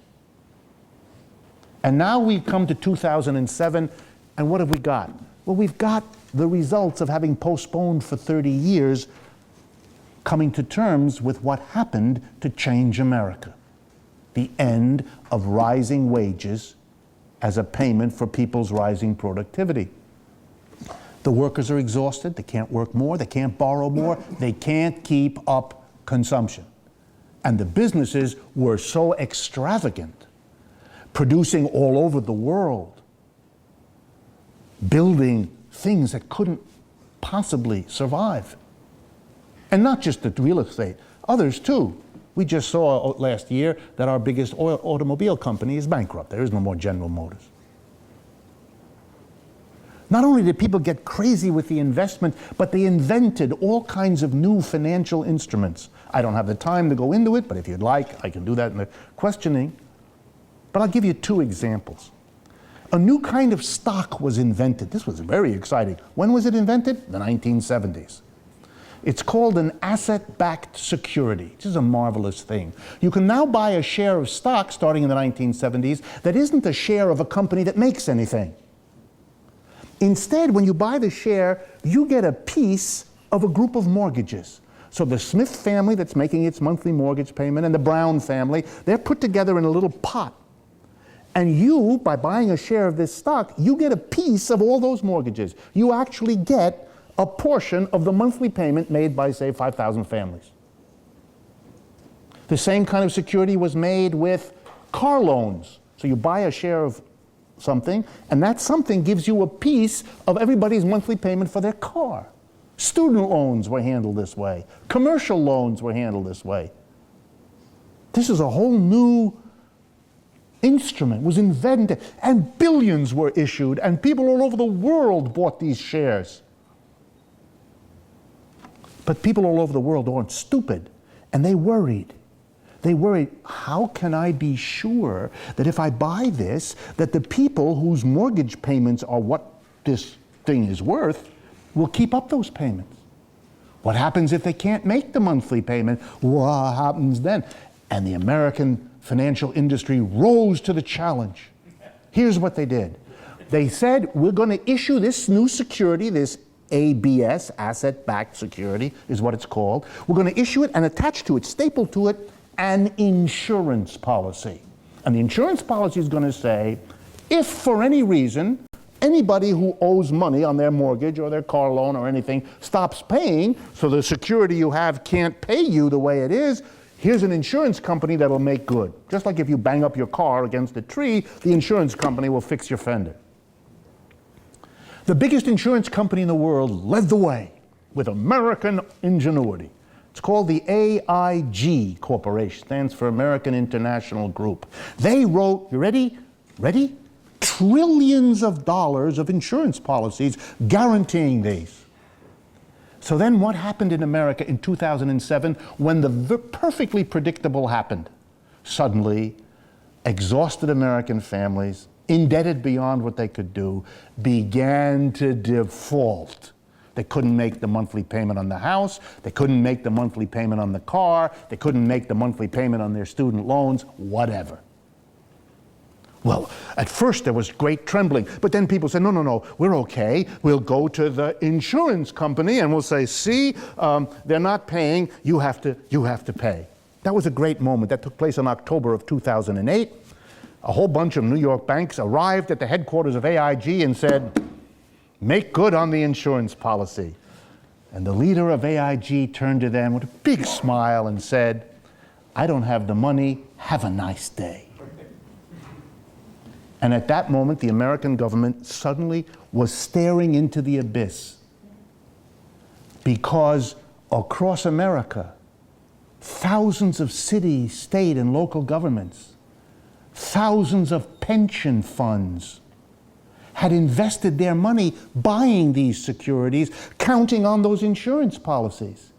And now we come to 2007, and what have we got? Well, we've got the results of having postponed for 30 years, coming to terms with what happened to change America. The end of rising wages as a payment for people's rising productivity. The workers are exhausted, they can't work more, they can't borrow more, they can't keep up consumption. And the businesses were so extravagant, producing all over the world, building things that couldn't possibly survive. And not just the real estate, others too. We just saw last year that our biggest automobile company is bankrupt. There is no more General Motors. Not only did people get crazy with the investment, but they invented all kinds of new financial instruments. I don't have the time to go into it, but if you'd like, I can do that in the questioning. But I'll give you two examples. A new kind of stock was invented. This was very exciting. When was it invented? The 1970s. It's called an asset-backed security. This is a marvelous thing. You can now buy a share of stock starting in the 1970s that isn't a share of a company that makes anything. Instead, when you buy the share, you get a piece of a group of mortgages. So the Smith family that's making its monthly mortgage payment and the Brown family, they're put together in a little pot. And you, by buying a share of this stock, you get a piece of all those mortgages. You actually get a portion of the monthly payment made by, say, 5,000 families. The same kind of security was made with car loans. So you buy a share of something, and that something gives you a piece of everybody's monthly payment for their car. Student loans were handled this way. Commercial loans were handled this way. This is a whole new instrument, was invented, and billions were issued, and people all over the world bought these shares. But people all over the world aren't stupid, and they worried. They worried, how can I be sure that if I buy this, that the people whose mortgage payments are what this thing is worth will keep up those payments? What happens if they can't make the monthly payment? What happens then? And the American financial industry rose to the challenge. Here's what they did. They said, we're going to issue this new security, this ABS, asset-backed security is what it's called. We're going to issue it and attach to it, staple to it, an insurance policy. And the insurance policy is going to say, if for any reason anybody who owes money on their mortgage or their car loan or anything stops paying, so the security you have can't pay you the way it is, here's an insurance company that'll make good. Just like if you bang up your car against a tree, the insurance company will fix your fender. The biggest insurance company in the world led the way with American ingenuity. It's called the AIG Corporation, stands for American International Group. They wrote, you ready? Ready? Trillions of dollars of insurance policies guaranteeing these. So then what happened in America in 2007 when the perfectly predictable happened? Suddenly, exhausted American families, indebted beyond what they could do, began to default. They couldn't make the monthly payment on the house. They couldn't make the monthly payment on the car. They couldn't make the monthly payment on their student loans, whatever. Well, at first there was great trembling, but then people said, no, no, no, we're okay. We'll go to the insurance company and we'll say, see, they're not paying, you have to pay. That was a great moment. That took place in October of 2008. A whole bunch of New York banks arrived at the headquarters of AIG and said, make good on the insurance policy. And the leader of AIG turned to them with a big smile and said, I don't have the money, have a nice day. And at that moment, the American government suddenly was staring into the abyss, because across America, thousands of city, state, and local governments, thousands of pension funds had invested their money buying these securities, counting on those insurance policies.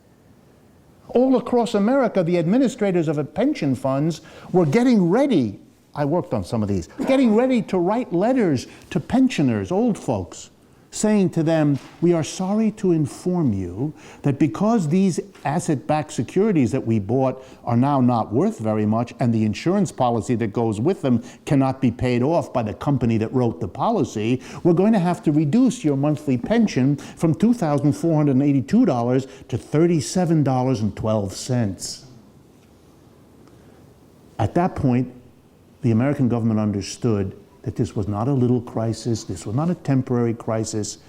All across America, the administrators of pension funds were getting ready. I worked on some of these, getting ready to write letters to pensioners, old folks, saying to them, we are sorry to inform you that because these asset-backed securities that we bought are now not worth very much, and the insurance policy that goes with them cannot be paid off by the company that wrote the policy, we're going to have to reduce your monthly pension from $2,482 to $37.12. At that point, the American government understood that this was not a little crisis, this was not a temporary crisis,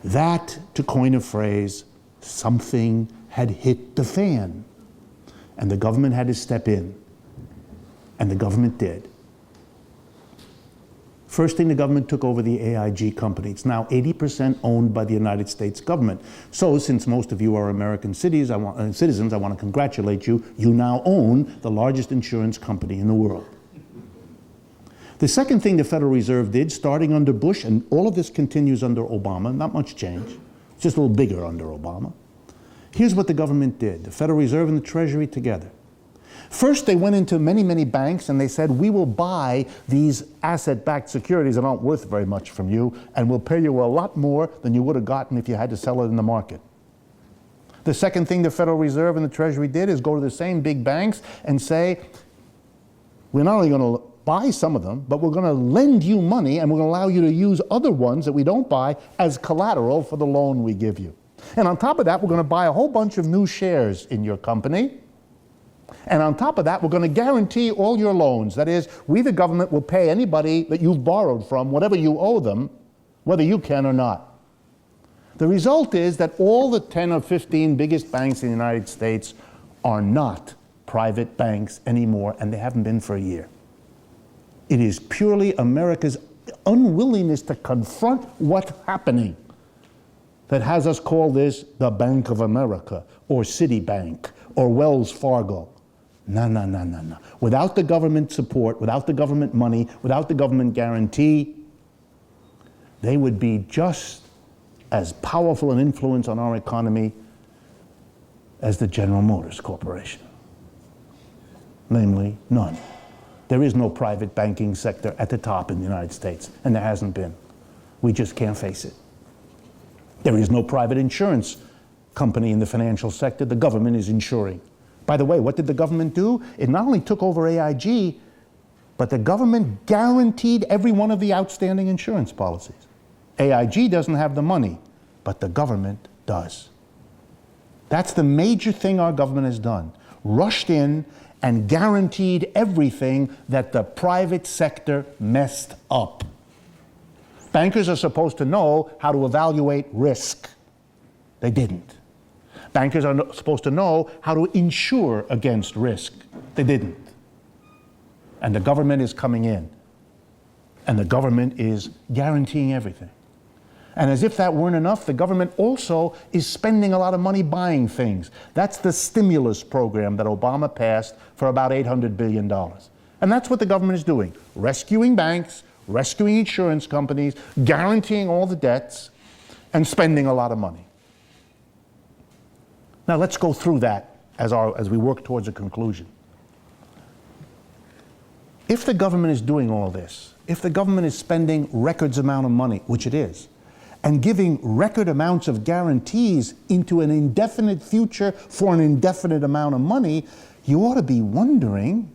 that, to coin a phrase, something had hit the fan. And the government had to step in. And the government did. First thing, the government took over the AIG company. It's now 80% owned by the United States government. So, since most of you are American citizens, I want to congratulate you. You now own the largest insurance company in the world. The second thing the Federal Reserve did, starting under Bush, and all of this continues under Obama, not much change, it's just a little bigger under Obama. Here's what the government did, the Federal Reserve and the Treasury together. First, they went into many, many banks and they said, we will buy these asset-backed securities that aren't worth very much from you, and we'll pay you a lot more than you would have gotten if you had to sell it in the market. The second thing the Federal Reserve and the Treasury did is go to the same big banks and say, we're not only going to buy some of them, but we're going to lend you money and we're going to allow you to use other ones that we don't buy as collateral for the loan we give you. And on top of that, we're going to buy a whole bunch of new shares in your company. And on top of that, we're going to guarantee all your loans. That is, we, the government, will pay anybody that you've borrowed from, whatever you owe them, whether you can or not. The result is that all the 10 or 15 biggest banks in the United States are not private banks anymore, and they haven't been for a year. It is purely America's unwillingness to confront what's happening that has us call this the Bank of America, or Citibank, or Wells Fargo. No, no, no, no, no. Without the government support, without the government money, without the government guarantee, they would be just as powerful an influence on our economy as the General Motors Corporation. Namely, none. There is no private banking sector at the top in the United States, and there hasn't been. We just can't face it. There is no private insurance company in the financial sector. The government is insuring. By the way, what did the government do? It not only took over AIG, but the government guaranteed every one of the outstanding insurance policies. AIG doesn't have the money, but the government does. That's the major thing our government has done. Rushed in and guaranteed everything that the private sector messed up. Bankers are supposed to know how to evaluate risk. They didn't. Bankers are supposed to know how to insure against risk. They didn't. And the government is coming in. And the government is guaranteeing everything. And as if that weren't enough, the government also is spending a lot of money buying things. That's the stimulus program that Obama passed for about $800 billion. And that's what the government is doing. Rescuing banks, rescuing insurance companies, guaranteeing all the debts, and spending a lot of money. Now let's go through that as we work towards a conclusion. If the government is doing all this, if the government is spending records amount of money, which it is, and giving record amounts of guarantees into an indefinite future for an indefinite amount of money, you ought to be wondering,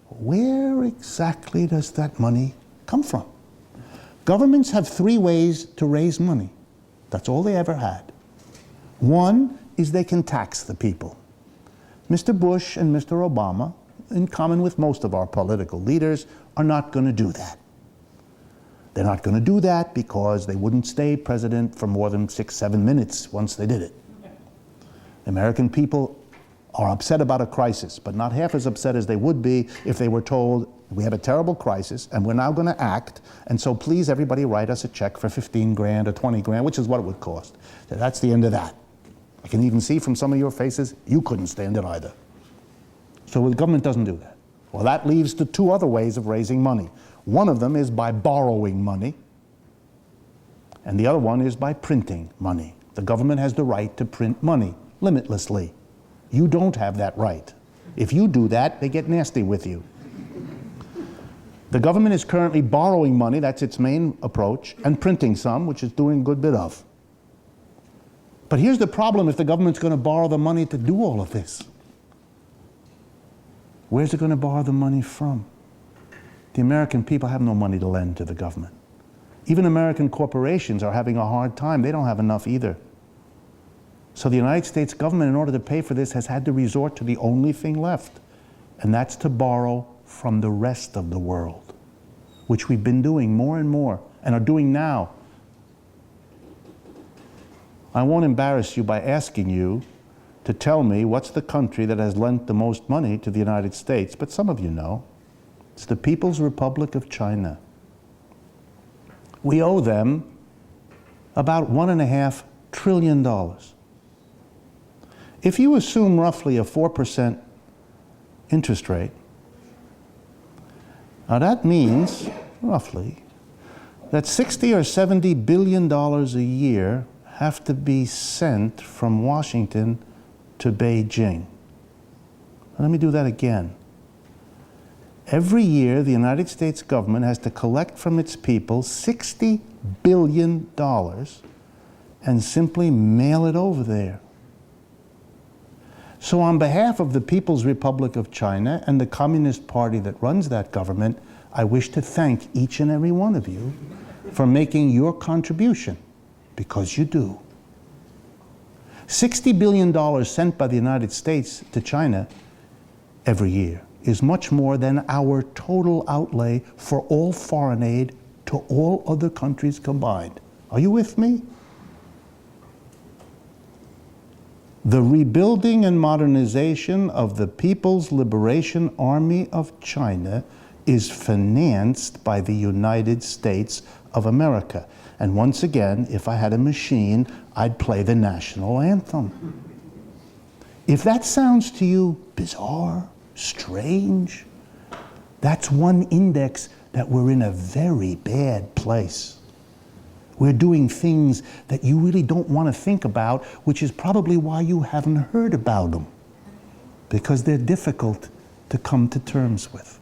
where exactly does that money come from? Governments have three ways to raise money. That's all they ever had. One is they can tax the people. Mr. Bush and Mr. Obama, in common with most of our political leaders, are not going to do that. They're not going to do that because they wouldn't stay president for more than 6-7 minutes once they did it. The American people are upset about a crisis, but not half as upset as they would be if they were told, we have a terrible crisis and we're now going to act, and so please everybody write us a check for 15 grand or 20 grand, which is what it would cost. So that's the end of that. I can even see from some of your faces, you couldn't stand it either. So the government doesn't do that. Well, that leaves to two other ways of raising money. One of them is by borrowing money, and the other one is by printing money. The government has the right to print money limitlessly. You don't have that right. If you do that, they get nasty with you. The government is currently borrowing money, that's its main approach, and printing some, which it's doing a good bit of. But here's the problem if the government's going to borrow the money to do all of this. Where's it going to borrow the money from? The American people have no money to lend to the government. Even American corporations are having a hard time. They don't have enough either. So the United States government, in order to pay for this, has had to resort to the only thing left, and that's to borrow from the rest of the world, which we've been doing more and more, and are doing now. I won't embarrass you by asking you to tell me what's the country that has lent the most money to the United States, but some of you know. It's the People's Republic of China. We owe them about $1.5 trillion. If you assume roughly a 4% interest rate, now that means, roughly, that $60 or $70 billion a year have to be sent from Washington to Beijing. Let me do that again. Every year, the United States government has to collect from its people $60 billion and simply mail it over there. So on behalf of the People's Republic of China and the Communist Party that runs that government, I wish to thank each and every one of you for making your contribution, because you do. $60 billion sent by the United States to China every year is much more than our total outlay for all foreign aid to all other countries combined. Are you with me? The rebuilding and modernization of the People's Liberation Army of China is financed by the United States of America. And once again, if I had a machine, I'd play the national anthem. If that sounds to you bizarre, strange, that's one index that we're in a very bad place. We're doing things that you really don't want to think about, which is probably why you haven't heard about them, because they're difficult to come to terms with.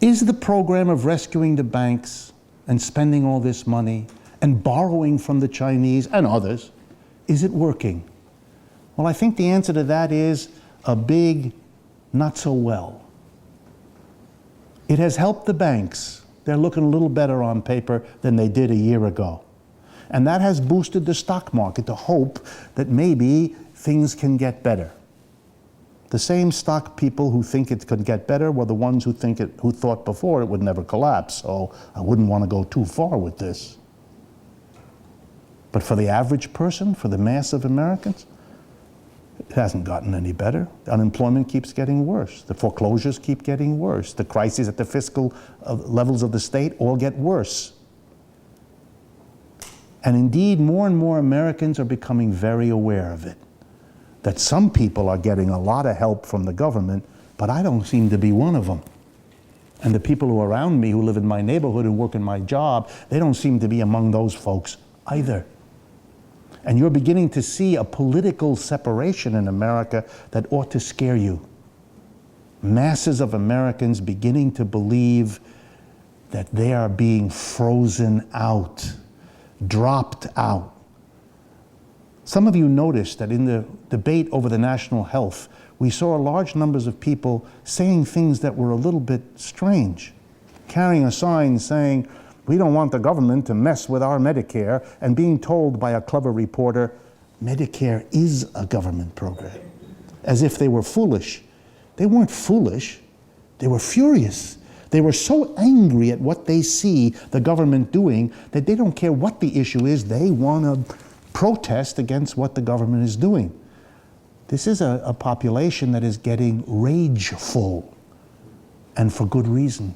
Is the program of rescuing the banks and spending all this money and borrowing from the Chinese and others, is it working? Well, I think the answer to that is a big not so well. It has helped the banks. They're looking a little better on paper than they did a year ago. And that has boosted the stock market to hope that maybe things can get better. The same stock people who think it could get better were the ones who thought before it would never collapse, so I wouldn't want to go too far with this. But for the average person, for the mass of Americans, it hasn't gotten any better. Unemployment keeps getting worse. The foreclosures keep getting worse. The crises at the fiscal levels of the state all get worse. And indeed, more and more Americans are becoming very aware of it. That some people are getting a lot of help from the government, but I don't seem to be one of them. And the people who are around me, who live in my neighborhood and work in my job, they don't seem to be among those folks either. And you're beginning to see a political separation in America that ought to scare you. Masses of Americans beginning to believe that they are being frozen out, dropped out. Some of you noticed that in the debate over the national health, we saw large numbers of people saying things that were a little bit strange, carrying a sign saying, "We don't want the government to mess with our Medicare," and being told by a clever reporter, Medicare is a government program, as if they were foolish. They weren't foolish, they were furious. They were so angry at what they see the government doing that they don't care what the issue is, they want to protest against what the government is doing. This is a population that is getting rageful, and for good reason.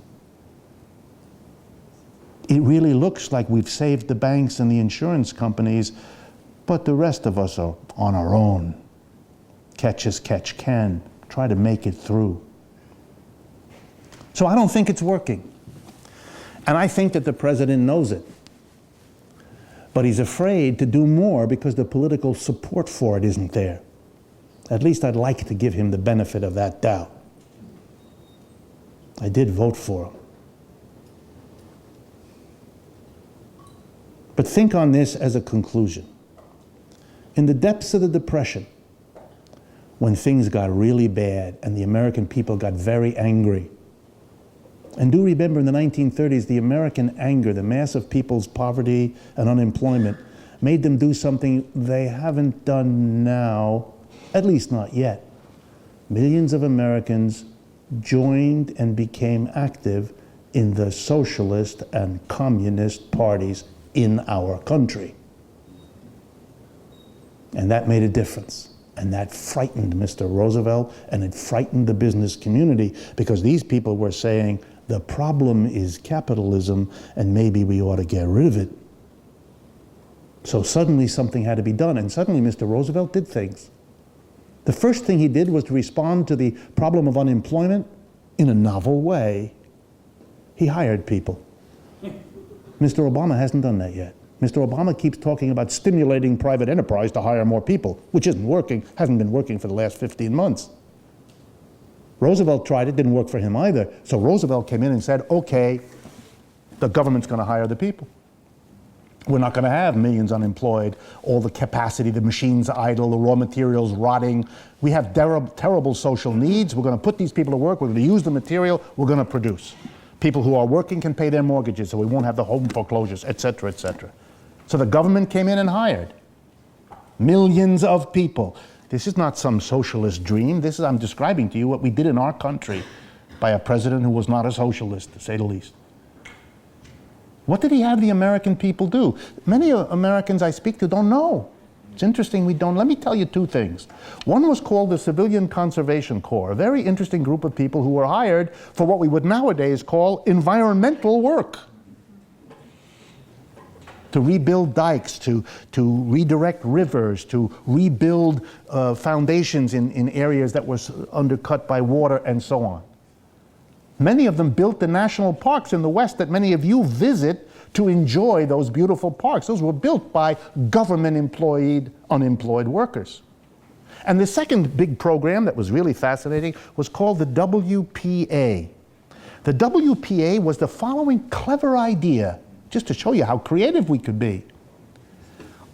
It really looks like we've saved the banks and the insurance companies, but the rest of us are on our own. Catch as catch can. Try to make it through. So I don't think it's working. And I think that the president knows it. But he's afraid to do more because the political support for it isn't there. At least I'd like to give him the benefit of that doubt. I did vote for him. But think on this as a conclusion. In the depths of the Depression, when things got really bad and the American people got very angry, and do remember in the 1930s, the American anger, the mass of people's poverty and unemployment, made them do something they haven't done now, at least not yet. Millions of Americans joined and became active in the socialist and communist parties in our country. And that made a difference. And that frightened Mr. Roosevelt, and it frightened the business community, because these people were saying, the problem is capitalism, and maybe we ought to get rid of it. So suddenly something had to be done, and suddenly Mr. Roosevelt did things. The first thing he did was to respond to the problem of unemployment in a novel way. He hired people. Mr. Obama hasn't done that yet. Mr. Obama keeps talking about stimulating private enterprise to hire more people, which isn't working, hasn't been working for the last 15 months. Roosevelt tried it, didn't work for him either. So Roosevelt came in and said, okay, the government's going to hire the people. We're not going to have millions unemployed, all the capacity, the machines idle, the raw materials rotting. We have terrible social needs. We're going to put these people to work. We're going to use the material. We're going to produce. People who are working can pay their mortgages, so we won't have the home foreclosures, et cetera, et cetera. So the government came in and hired millions of people. This is not some socialist dream. This is, I'm describing to you what we did in our country by a president who was not a socialist, to say the least. What did he have the American people do? Many Americans I speak to don't know. It's interesting we don't. Let me tell you two things. One was called the Civilian Conservation Corps, a very interesting group of people who were hired for what we would nowadays call environmental work. To rebuild dikes, to redirect rivers, to rebuild foundations in areas that were undercut by water and so on. Many of them built the national parks in the West that many of you visit to enjoy those beautiful parks. Those were built by government-employed, unemployed workers. And the second big program that was really fascinating was called the WPA. The WPA was the following clever idea, just to show you how creative we could be.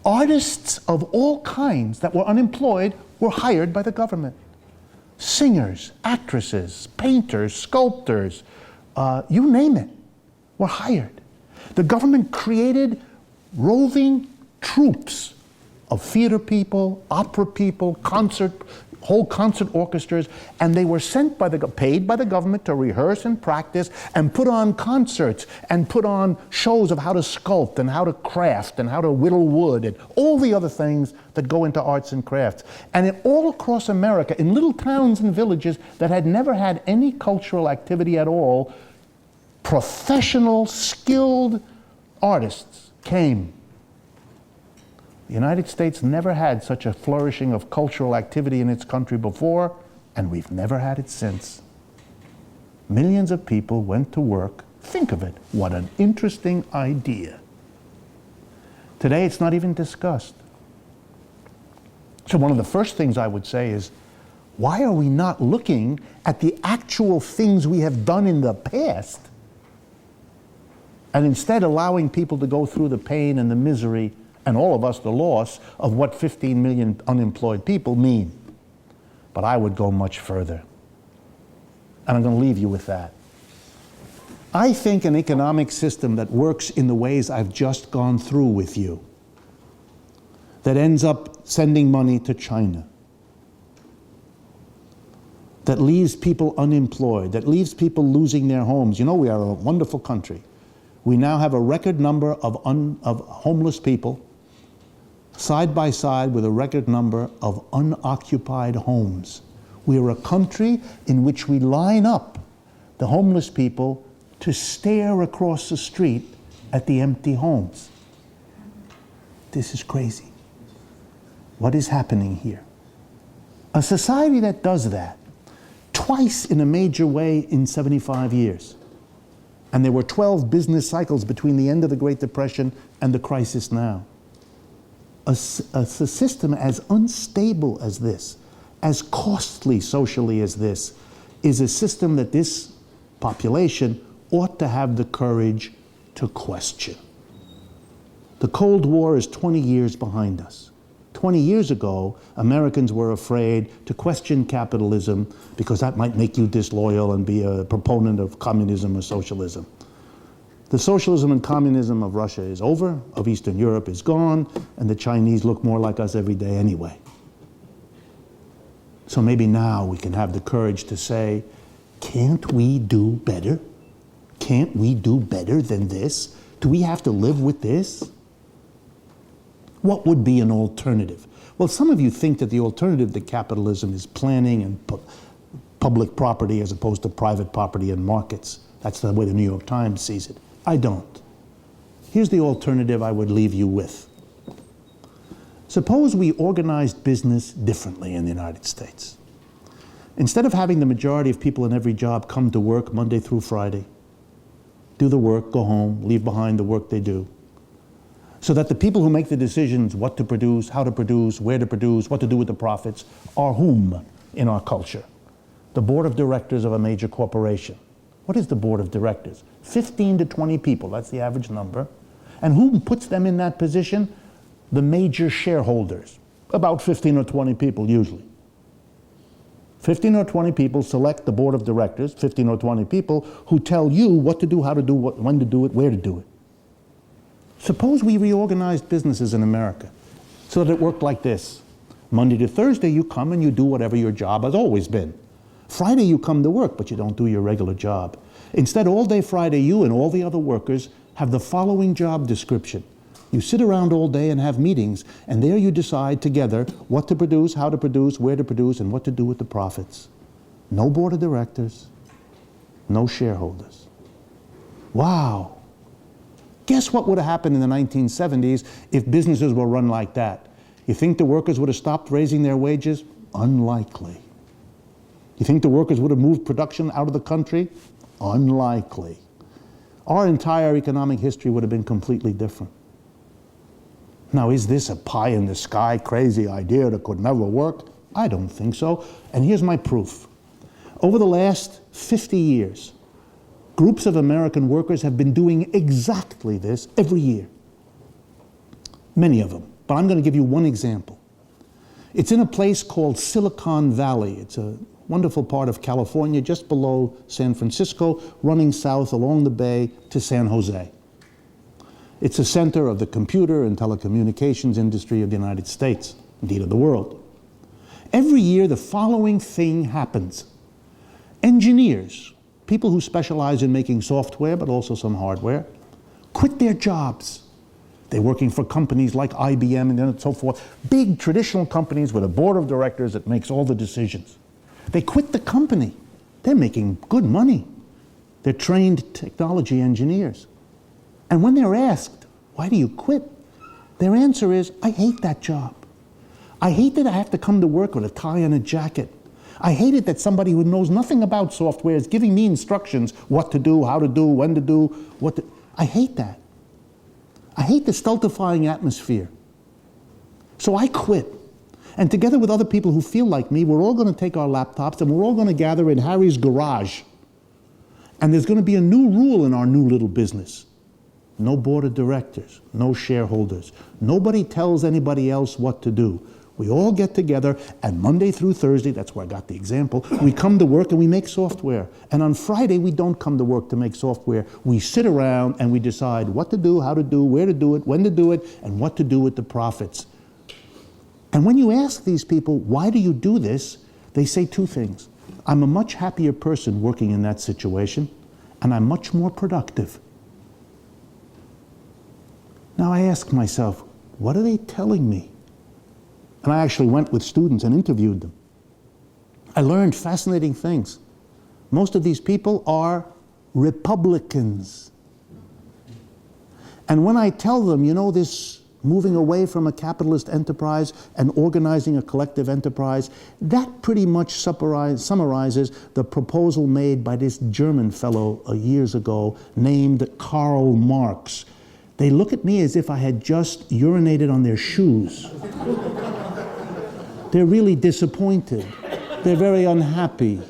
Artists of all kinds that were unemployed were hired by the government. Singers, actresses, painters, sculptors, you name it, were hired. The government created roving troops of theater people, opera people, whole concert orchestras, and they were paid by the government to rehearse and practice and put on concerts and put on shows of how to sculpt and how to craft and how to whittle wood and all the other things that go into arts and crafts. And all across America, in little towns and villages that had never had any cultural activity at all, professional, skilled artists came. The United States never had such a flourishing of cultural activity in its country before, and we've never had it since. Millions of people went to work. Think of it, what an interesting idea. Today it's not even discussed. So one of the first things I would say is, why are we not looking at the actual things we have done in the past, and instead allowing people to go through the pain and the misery and all of us the loss of what 15 million unemployed people mean? but I would go much further. And I'm going to leave you with that. I think an economic system that works in the ways I've just gone through with you, that ends up sending money to China, that leaves people unemployed, that leaves people losing their homes. You know, we are a wonderful country. We now have a record number of homeless people side by side with a record number of unoccupied homes. We are a country in which we line up the homeless people to stare across the street at the empty homes. This is crazy. What is happening here? A society that does that twice in a major way in 75 years. And there were 12 business cycles between the end of the Great Depression and the crisis now. A system as unstable as this, as costly socially as this, is a system that this population ought to have the courage to question. The Cold War is 20 years behind us. 20 years ago, Americans were afraid to question capitalism because that might make you disloyal and be a proponent of communism or socialism. The socialism and communism of Russia is over, of Eastern Europe is gone, and the Chinese look more like us every day anyway. So maybe now we can have the courage to say, can't we do better? Can't we do better than this? Do we have to live with this? What would be an alternative? Well, some of you think that the alternative to capitalism is planning and public property as opposed to private property and markets. That's the way the New York Times sees it. I don't. Here's the alternative I would leave you with. Suppose we organized business differently in the United States. Instead of having the majority of people in every job come to work Monday through Friday, do the work, go home, leave behind the work they do, so that the people who make the decisions what to produce, how to produce, where to produce, what to do with the profits, are whom in our culture? The board of directors of a major corporation. What is the board of directors? 15 to 20 people, that's the average number. And who puts them in that position? The major shareholders, about 15 or 20 people usually. 15 or 20 people select the board of directors, 15 or 20 people who tell you what to do, how to do it, when to do it, where to do it. Suppose we reorganized businesses in America so that it worked like this. Monday to Thursday, you come and you do whatever your job has always been. Friday, you come to work, but you don't do your regular job. Instead, all day Friday, you and all the other workers have the following job description. You sit around all day and have meetings, and there you decide together what to produce, how to produce, where to produce, and what to do with the profits. No board of directors, no shareholders. Wow. Guess what would have happened in the 1970s if businesses were run like that? You think the workers would have stopped raising their wages? Unlikely. You think the workers would have moved production out of the country? Unlikely. Our entire economic history would have been completely different. Now, is this a pie-in-the-sky crazy idea that could never work? I don't think so. And here's my proof. Over the last 50 years, groups of American workers have been doing exactly this every year. Many of them. But I'm going to give you one example. It's in a place called Silicon Valley. It's a wonderful part of California, just below San Francisco, running south along the bay to San Jose. It's a center of the computer and telecommunications industry of the United States, indeed of the world. Every year, the following thing happens. Engineers, people who specialize in making software, but also some hardware, quit their jobs. They're working for companies like IBM and so forth, big traditional companies with a board of directors that makes all the decisions. They quit the company. They're making good money. They're trained technology engineers. And when they're asked, why do you quit? Their answer is, I hate that job. I hate that I have to come to work with a tie and a jacket. I hate it that somebody who knows nothing about software is giving me instructions what to do, how to do, when to do, what to... I hate that. I hate the stultifying atmosphere. So I quit. And together with other people who feel like me, we're all going to take our laptops and we're all going to gather in Harry's garage. And there's going to be a new rule in our new little business. No board of directors, no shareholders. Nobody tells anybody else what to do. We all get together, and Monday through Thursday, that's where I got the example, we come to work and we make software. And on Friday, we don't come to work to make software. We sit around and we decide what to do, how to do, where to do it, when to do it, and what to do with the profits. And when you ask these people, why do you do this? They say two things. I'm a much happier person working in that situation, and I'm much more productive. Now I ask myself, what are they telling me? And I actually went with students and interviewed them. I learned fascinating things. Most of these people are Republicans. And when I tell them, you know, this moving away from a capitalist enterprise and organizing a collective enterprise, that pretty much summarizes the proposal made by this German fellow years ago named Karl Marx. They look at me as if I had just urinated on their shoes. They're really disappointed. They're very unhappy.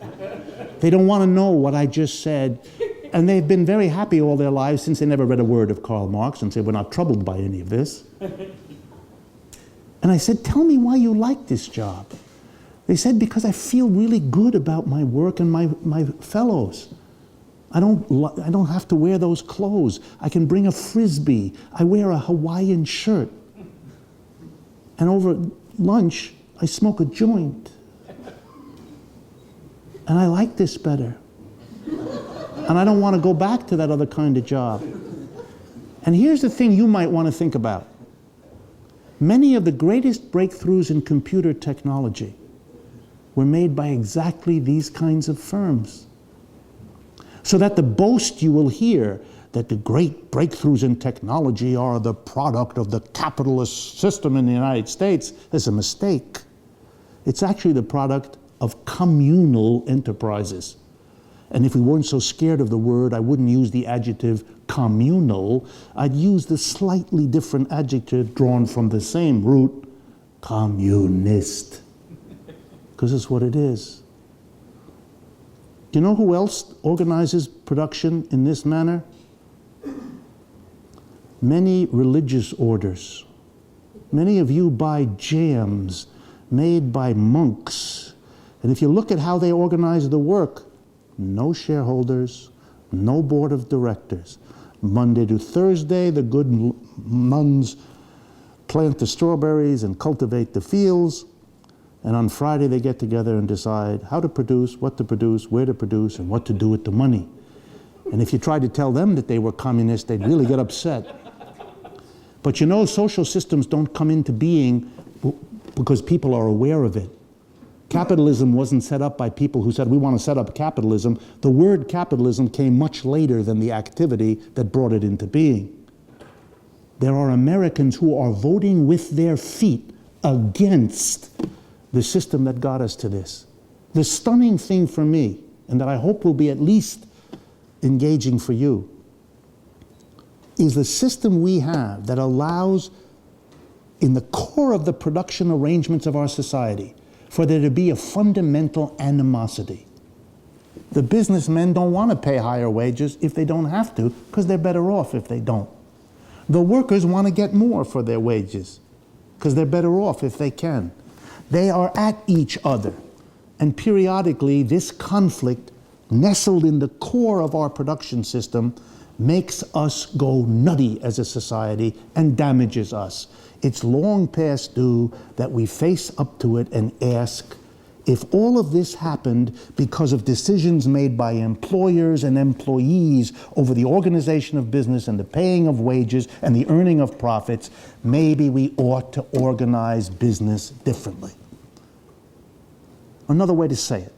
They don't want to know what I just said. And they've been very happy all their lives since they never read a word of Karl Marx and said, we're not troubled by any of this. And I said, tell me why you like this job. They said, because I feel really good about my work and my fellows. I don't have to wear those clothes. I can bring a Frisbee. I wear a Hawaiian shirt. And over lunch, I smoke a joint. And I like this better. And I don't want to go back to that other kind of job. And here's the thing you might want to think about. Many of the greatest breakthroughs in computer technology were made by exactly these kinds of firms. So that the boast you will hear that the great breakthroughs in technology are the product of the capitalist system in the United States is a mistake. It's actually the product of communal enterprises. And if we weren't so scared of the word, I wouldn't use the adjective communal. I'd use the slightly different adjective drawn from the same root, communist. Because it's what it is. Do you know who else organizes production in this manner? Many religious orders. Many of you buy jams made by monks. And if you look at how they organize the work, no shareholders, no board of directors. Monday to Thursday, the good nuns plant the strawberries and cultivate the fields. And on Friday, they get together and decide how to produce, what to produce, where to produce, and what to do with the money. And if you tried to tell them that they were communists, they'd really get upset. But you know, social systems don't come into being because people are aware of it. Capitalism wasn't set up by people who said, we want to set up capitalism. The word capitalism came much later than the activity that brought it into being. There are Americans who are voting with their feet against the system that got us to this. The stunning thing for me, and that I hope will be at least engaging for you, is the system we have that allows, in the core of the production arrangements of our society, for there to be a fundamental animosity. The businessmen don't want to pay higher wages if they don't have to, because they're better off if they don't. The workers want to get more for their wages, because they're better off if they can. They are at each other. And periodically, this conflict, nestled in the core of our production system, makes us go nutty as a society and damages us. It's long past due that we face up to it and ask, if all of this happened because of decisions made by employers and employees over the organization of business and the paying of wages and the earning of profits, maybe we ought to organize business differently. Another way to say it.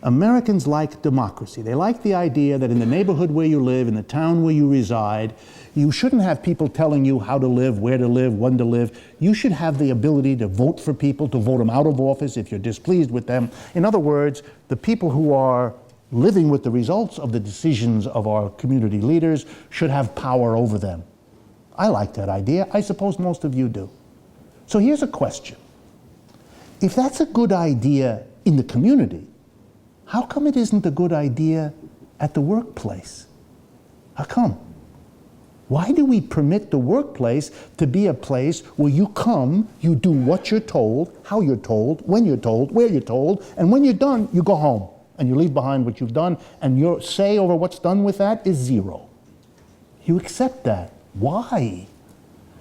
Americans like democracy. They like the idea that in the neighborhood where you live, in the town where you reside, you shouldn't have people telling you how to live, where to live, when to live. You should have the ability to vote for people, to vote them out of office if you're displeased with them. In other words, the people who are living with the results of the decisions of our community leaders should have power over them. I like that idea. I suppose most of you do. So here's a question. If that's a good idea in the community, how come it isn't a good idea at the workplace? How come? Why do we permit the workplace to be a place where you come, you do what you're told, how you're told, when you're told, where you're told, and when you're done, you go home and you leave behind what you've done, and your say over what's done with that is zero. You accept that. Why?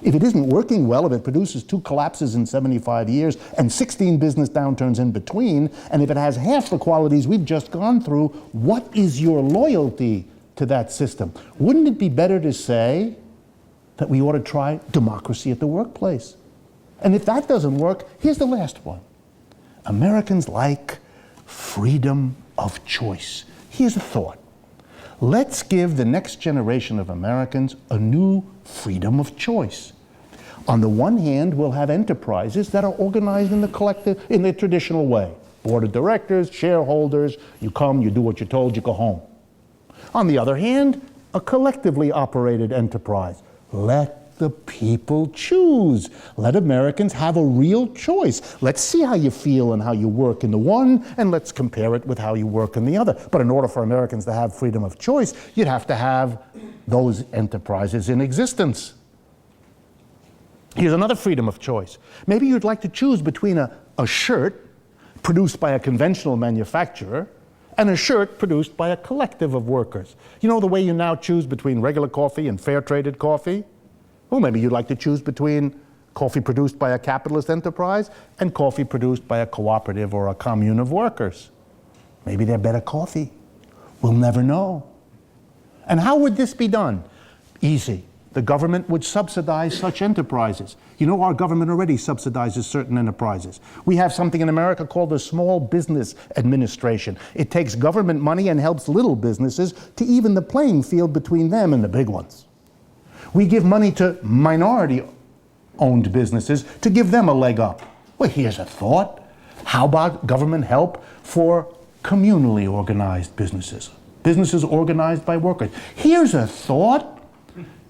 If it isn't working well, if it produces 2 collapses in 75 years and 16 business downturns in between, and if it has half the qualities we've just gone through, what is your loyalty to that system? Wouldn't it be better to say that we ought to try democracy at the workplace? And if that doesn't work, here's the last one. Americans like freedom of choice. Here's a thought. Let's give the next generation of Americans a new freedom of choice. On the one hand, we'll have enterprises that are organized in the collective, in the traditional way. Board of directors, shareholders, you come, you do what you're told, you go home. On the other hand, a collectively operated enterprise. Let the people choose. Let Americans have a real choice. Let's see how you feel and how you work in the one, and let's compare it with how you work in the other. But in order for Americans to have freedom of choice, you'd have to have those enterprises in existence. Here's another freedom of choice. Maybe you'd like to choose between a shirt produced by a conventional manufacturer and a shirt produced by a collective of workers. You know the way you now choose between regular coffee and fair-traded coffee? Well, maybe you'd like to choose between coffee produced by a capitalist enterprise and coffee produced by a cooperative or a commune of workers. Maybe they're better coffee. We'll never know. And how would this be done? Easy. The government would subsidize such enterprises. You know, our government already subsidizes certain enterprises. We have something in America called the Small Business Administration. It takes government money and helps little businesses to even the playing field between them and the big ones. We give money to minority-owned businesses to give them a leg up. Well, here's a thought. How about government help for communally organized businesses? Businesses organized by workers. Here's a thought.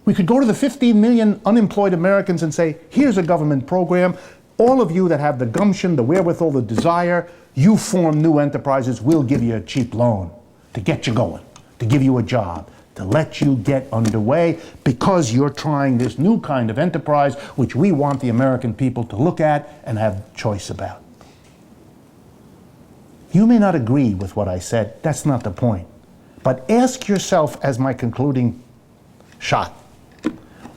We could go to the 15 million unemployed Americans and say, here's a government program. All of you that have the gumption, the wherewithal, the desire, you form new enterprises, we'll give you a cheap loan to get you going, to give you a job, to let you get underway because you're trying this new kind of enterprise which we want the American people to look at and have choice about. You may not agree with what I said, that's not the point. But ask yourself as my concluding shot,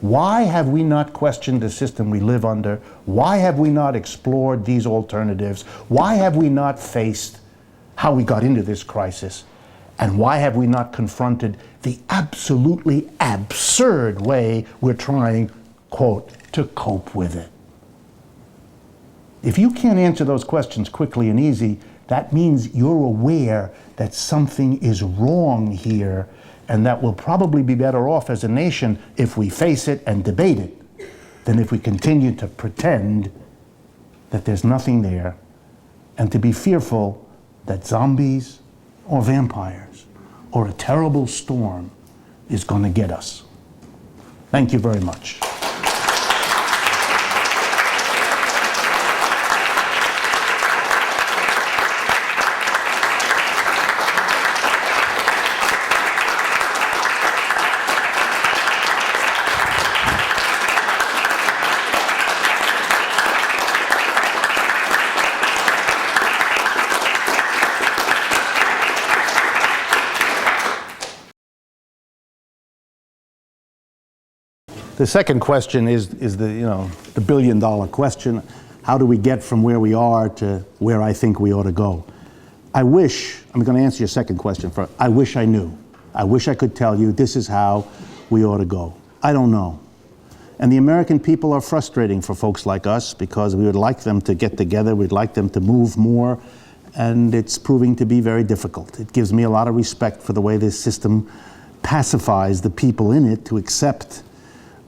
why have we not questioned the system we live under? Why have we not explored these alternatives? Why have we not faced how we got into this crisis? And why have we not confronted the absolutely absurd way we're trying, quote, to cope with it? If you can't answer those questions quickly and easy, that means you're aware that something is wrong here, and that we'll probably be better off as a nation if we face it and debate it than if we continue to pretend that there's nothing there and to be fearful that zombies or vampires or a terrible storm is going to get us. Thank you very much. The second question is the billion-dollar question. How do we get from where we are to where I think we ought to go? I'm going to answer your second question first. I wish I knew. I wish I could tell you this is how we ought to go. I don't know. And the American people are frustrating for folks like us because we would like them to get together, we'd like them to move more, and it's proving to be very difficult. It gives me a lot of respect for the way this system pacifies the people in it to accept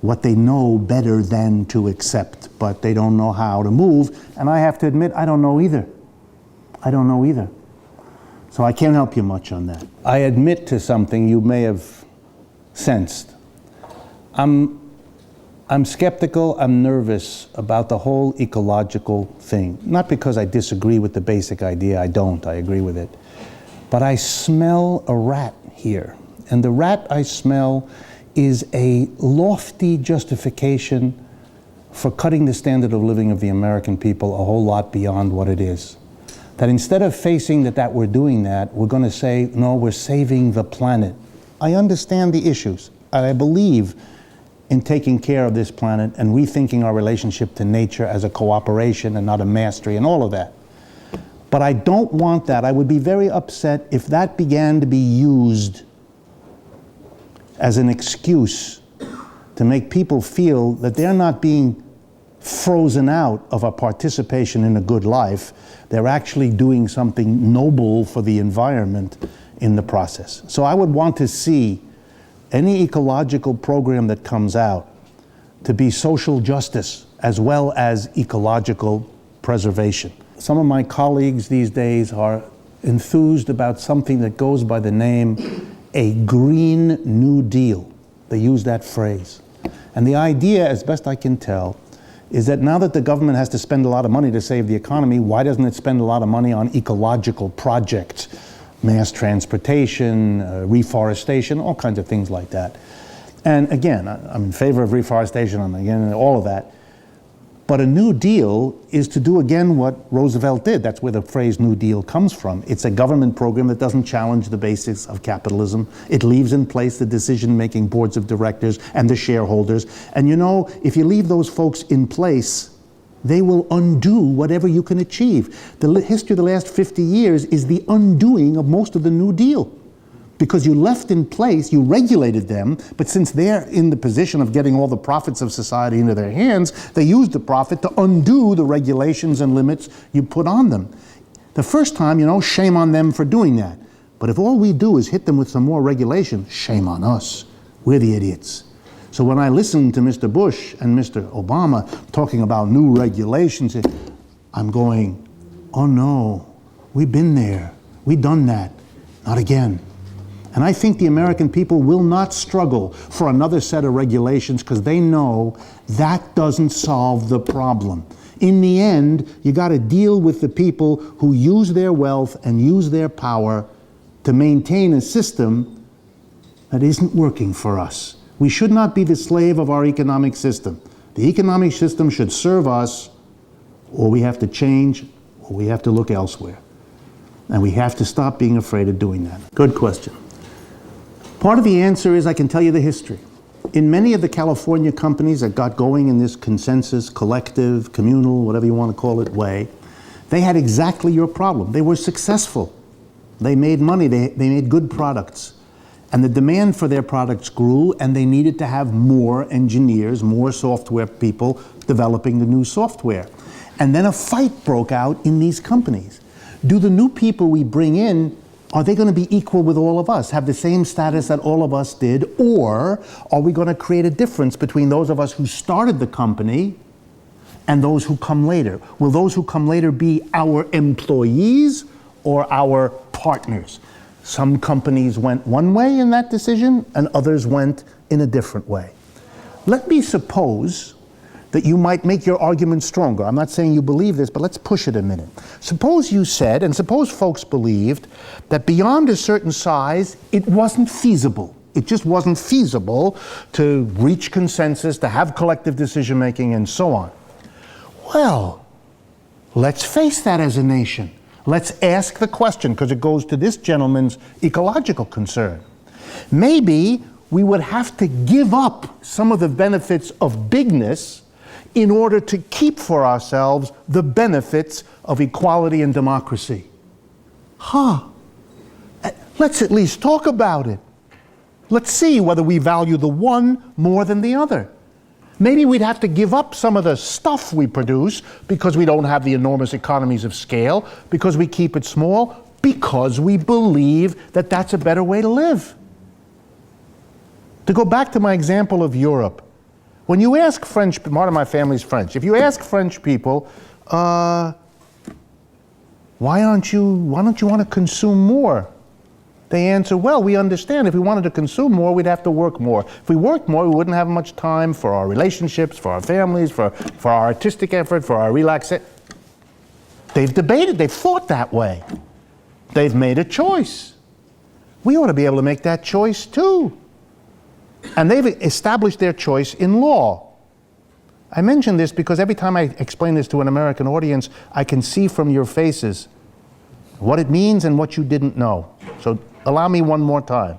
what they know better than to accept, but they don't know how to move. And I have to admit, I don't know either. I don't know either. So I can't help you much on that. I admit to something you may have sensed. I'm skeptical, I'm nervous about the whole ecological thing. Not because I disagree with the basic idea, I don't, I agree with it. But I smell a rat here. And the rat I smell is a lofty justification for cutting the standard of living of the American people a whole lot beyond what it is. That instead of facing that we're doing that, we're going to say, no, we're saving the planet. I understand the issues, and I believe in taking care of this planet and rethinking our relationship to nature as a cooperation and not a mastery and all of that. But I don't want that. I would be very upset if that began to be used as an excuse to make people feel that they're not being frozen out of a participation in a good life. They're actually doing something noble for the environment in the process. So I would want to see any ecological program that comes out to be social justice as well as ecological preservation. Some of my colleagues these days are enthused about something that goes by the name a Green New Deal. They use that phrase. And the idea, as best I can tell, is that now that the government has to spend a lot of money to save the economy, why doesn't it spend a lot of money on ecological projects, mass transportation, reforestation, all kinds of things like that. And again, I'm in favor of reforestation, and all of that. But a New Deal is to do again what Roosevelt did. That's where the phrase New Deal comes from. It's a government program that doesn't challenge the basics of capitalism. It leaves in place the decision-making boards of directors and the shareholders. And you know, if you leave those folks in place, they will undo whatever you can achieve. The history of the last 50 years is the undoing of most of the New Deal. Because you left in place, you regulated them, but since they're in the position of getting all the profits of society into their hands, they used the profit to undo the regulations and limits you put on them. The first time, you know, shame on them for doing that. But if all we do is hit them with some more regulation, shame on us. We're the idiots. So when I listen to Mr. Bush and Mr. Obama talking about new regulations, I'm going, oh no, we've been there. We've done that. Not again. And I think the American people will not struggle for another set of regulations because they know that doesn't solve the problem. In the end, you got to deal with the people who use their wealth and use their power to maintain a system that isn't working for us. We should not be the slave of our economic system. The economic system should serve us, or we have to change, or we have to look elsewhere. And we have to stop being afraid of doing that. Good question. Part of the answer is I can tell you the history. In many of the California companies that got going in this consensus, collective, communal, whatever you want to call it, way, they had exactly your problem. They were successful. They made money. They made good products. And the demand for their products grew, and they needed to have more engineers, more software people developing the new software. And then a fight broke out in these companies. Do the new people we bring in, are they going to be equal with all of us, have the same status that all of us did, or are we going to create a difference between those of us who started the company and those who come later? Will those who come later be our employees or our partners? Some companies went one way in that decision and others went in a different way. Let me suppose that you might make your argument stronger. I'm not saying you believe this, but let's push it a minute. Suppose you said, and suppose folks believed, that beyond a certain size, it wasn't feasible. It just wasn't feasible to reach consensus, to have collective decision-making, and so on. Well, let's face that as a nation. Let's ask the question, because it goes to this gentleman's ecological concern. Maybe we would have to give up some of the benefits of bigness in order to keep for ourselves the benefits of equality and democracy. Let's at least talk about it. Let's see whether we value the one more than the other. Maybe we'd have to give up some of the stuff we produce because we don't have the enormous economies of scale, because we keep it small, because we believe that that's a better way to live. To go back to my example of Europe, when you ask French, part of my family's French, if you ask French people, why don't you want to consume more? They answer, well, we understand if we wanted to consume more, we'd have to work more. If we worked more, we wouldn't have much time for our relationships, for our families, for our artistic effort, for our relaxation. They've debated, they've thought that way. They've made a choice. We ought to be able to make that choice too. And they've established their choice in law. I mention this because every time I explain this to an American audience, I can see from your faces what it means and what you didn't know. So allow me one more time.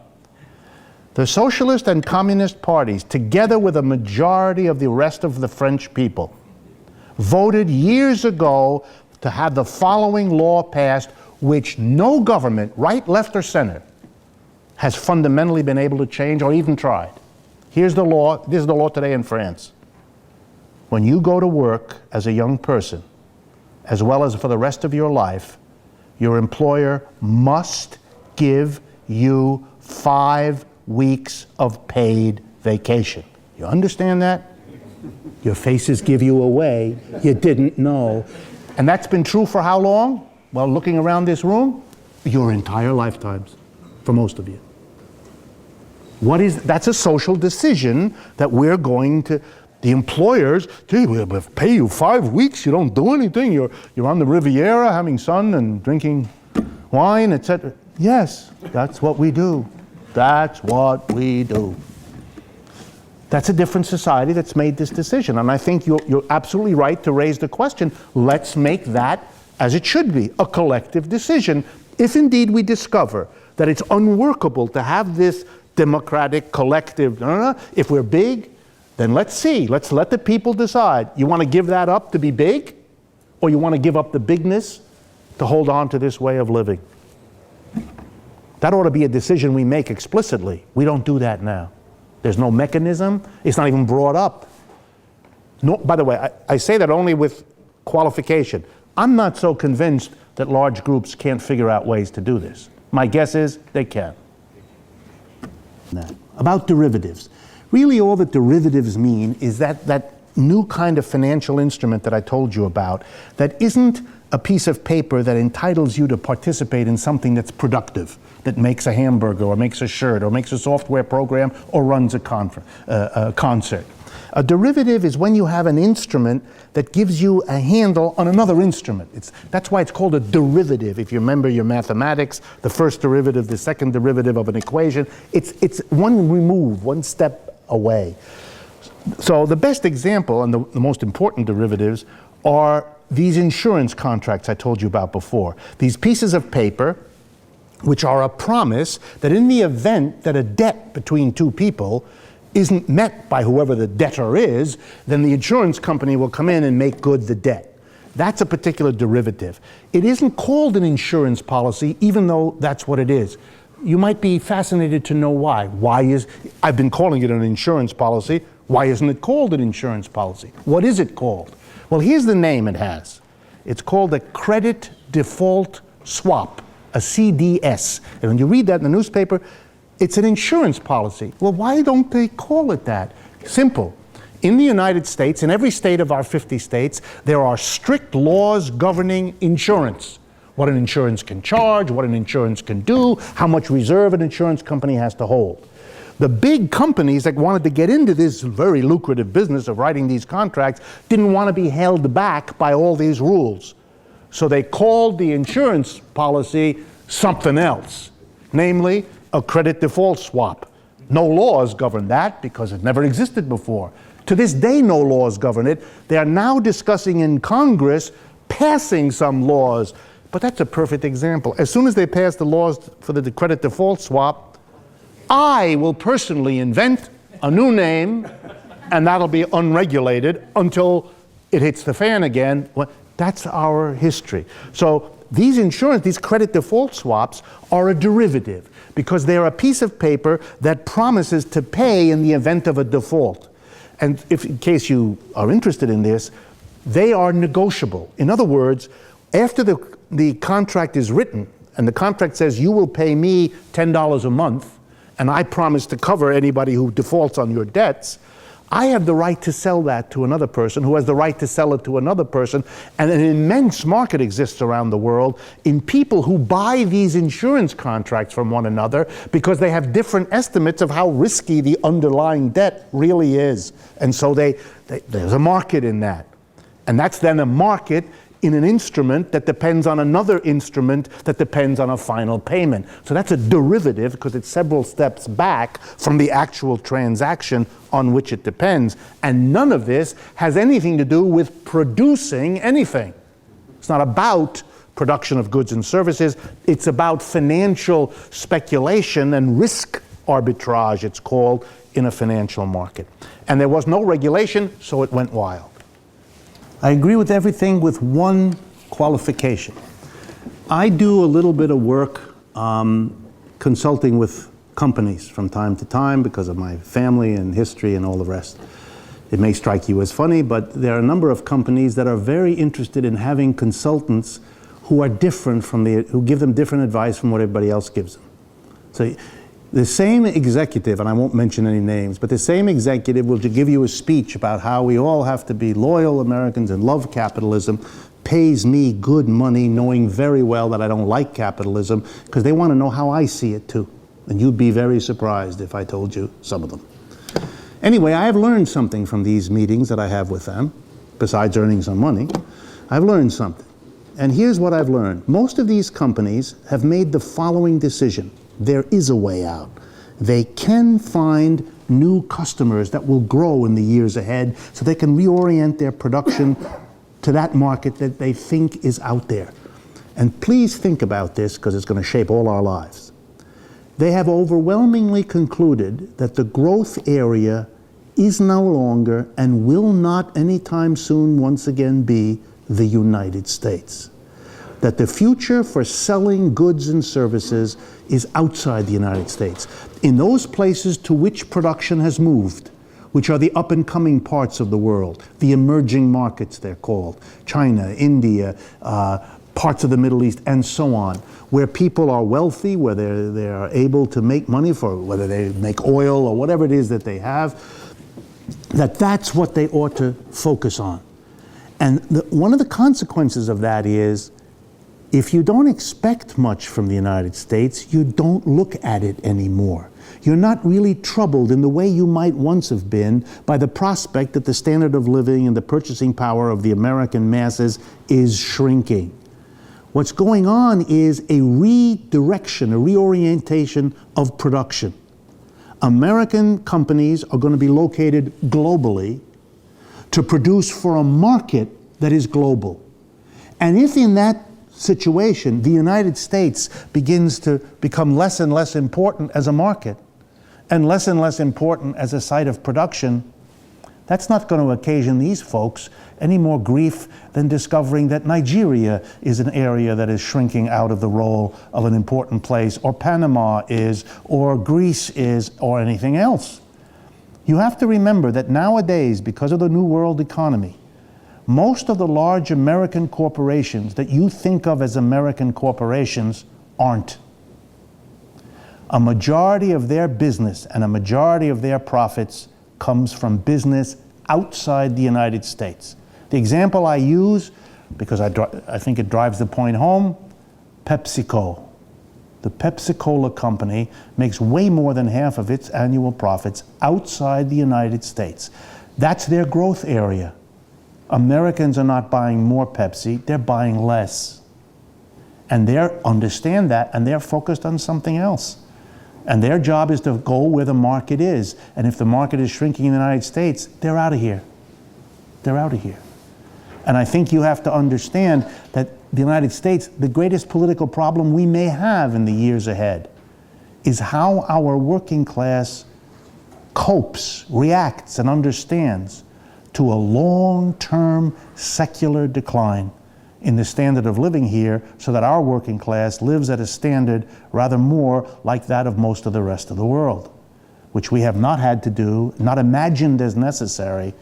The socialist and communist parties, together with a majority of the rest of the French people, voted years ago to have the following law passed, which no government, right, left, or center, has fundamentally been able to change or even tried. Here's the law. This is the law today in France. When you go to work as a young person, as well as for the rest of your life, your employer must give you 5 weeks of paid vacation. You understand that? Your faces give you away. You didn't know. And that's been true for how long? Well, looking around this room, your entire lifetimes, for most of you. That's a social decision that we're going to, the employers, gee, we'll pay you 5 weeks, you don't do anything, you're on the Riviera having sun and drinking wine, etc. Yes, that's what we do. That's what we do. That's a different society that's made this decision. And I think you're absolutely right to raise the question, let's make that, as it should be, a collective decision, if indeed we discover that it's unworkable to have this democratic, collective, if we're big, then let's let the people decide. You want to give that up to be big? Or you want to give up the bigness to hold on to this way of living? That ought to be a decision we make explicitly. We don't do that now. There's no mechanism. It's not even brought up. No, by the way, I say that only with qualification. I'm not so convinced that large groups can't figure out ways to do this. My guess is they can. About derivatives. Really all that derivatives mean is that new kind of financial instrument that I told you about that isn't a piece of paper that entitles you to participate in something that's productive, that makes a hamburger or makes a shirt or makes a software program or runs a concert. A derivative is when you have an instrument that gives you a handle on another instrument. That's why it's called a derivative. If you remember your mathematics, the first derivative, the second derivative of an equation, it's one remove, one step away. So the best example and the most important derivatives are these insurance contracts I told you about before. These pieces of paper which are a promise that in the event that a debt between two people isn't met by whoever the debtor is, then the insurance company will come in and make good the debt. That's a particular derivative. It isn't called an insurance policy, even though that's what it is. You might be fascinated to know why. I've been calling it an insurance policy. Why isn't it called an insurance policy? What is it called? Well, here's the name it has. It's called a credit default swap, a CDS. And when you read that in the newspaper, it's an insurance policy. Well, why don't they call it that? Simple. In the United States, in every state of our 50 states, there are strict laws governing insurance. What an insurance can charge, what an insurance can do, how much reserve an insurance company has to hold. The big companies that wanted to get into this very lucrative business of writing these contracts didn't want to be held back by all these rules. So they called the insurance policy something else, namely a credit default swap. No laws govern that because it never existed before. To this day, no laws govern it. They are now discussing in Congress passing some laws. But that's a perfect example. As soon as they pass the laws for the credit default swap, I will personally invent a new name, and that'll be unregulated until it hits the fan again. Well, that's our history. So these credit default swaps are a derivative because they're a piece of paper that promises to pay in the event of a default. And in case you are interested in this, they are negotiable. In other words, after the contract is written, and the contract says you will pay me $10 a month, and I promise to cover anybody who defaults on your debts, I have the right to sell that to another person who has the right to sell it to another person, and an immense market exists around the world in people who buy these insurance contracts from one another because they have different estimates of how risky the underlying debt really is. And so there's a market in that. And that's then a market in an instrument that depends on another instrument that depends on a final payment. So that's a derivative because it's several steps back from the actual transaction on which it depends. And none of this has anything to do with producing anything. It's not about production of goods and services. It's about financial speculation and risk arbitrage, it's called, in a financial market. And there was no regulation, so it went wild. I agree with everything with one qualification. I do a little bit of work consulting with companies from time to time because of my family and history and all the rest. It may strike you as funny, but there are a number of companies that are very interested in having consultants who are different from who give them different advice from what everybody else gives them. So the same executive, and I won't mention any names, but the same executive will give you a speech about how we all have to be loyal Americans and love capitalism, pays me good money knowing very well that I don't like capitalism because they want to know how I see it too. And you'd be very surprised if I told you some of them. Anyway, I have learned something from these meetings that I have with them, besides earning some money. I've learned something. And here's what I've learned. Most of these companies have made the following decision. There is a way out. They can find new customers that will grow in the years ahead so they can reorient their production to that market that they think is out there. And please think about this because it's going to shape all our lives. They have overwhelmingly concluded that the growth area is no longer and will not anytime soon once again be the United States. That the future for selling goods and services is outside the United States, in those places to which production has moved, which are the up-and-coming parts of the world, the emerging markets they're called, China, India, parts of the Middle East, and so on, where people are wealthy, where they are able to make money for whether they make oil or whatever it is that they have, that's what they ought to focus on. And one of the consequences of that is, if you don't expect much from the United States, you don't look at it anymore. You're not really troubled in the way you might once have been by the prospect that the standard of living and the purchasing power of the American masses is shrinking. What's going on is a redirection, a reorientation of production. American companies are going to be located globally to produce for a market that is global. And if in that situation, the United States begins to become less and less important as a market and less important as a site of production, that's not going to occasion these folks any more grief than discovering that Nigeria is an area that is shrinking out of the role of an important place, or Panama is, or Greece is, or anything else. You have to remember that nowadays, because of the New World economy, most of the large American corporations that you think of as American corporations aren't. A majority of their business and a majority of their profits comes from business outside the United States. The example I use, because I think it drives the point home, PepsiCo. The Pepsi-Cola company makes way more than half of its annual profits outside the United States. That's their growth area. Americans are not buying more Pepsi, they're buying less. And they understand that, and they're focused on something else. And their job is to go where the market is. And if the market is shrinking in the United States, they're out of here. They're out of here. And I think you have to understand that the United States, the greatest political problem we may have in the years ahead is how our working class copes, reacts, and understands to a long-term secular decline in the standard of living here, so that our working class lives at a standard rather more like that of most of the rest of the world, which we have not had to do, not imagined as necessary,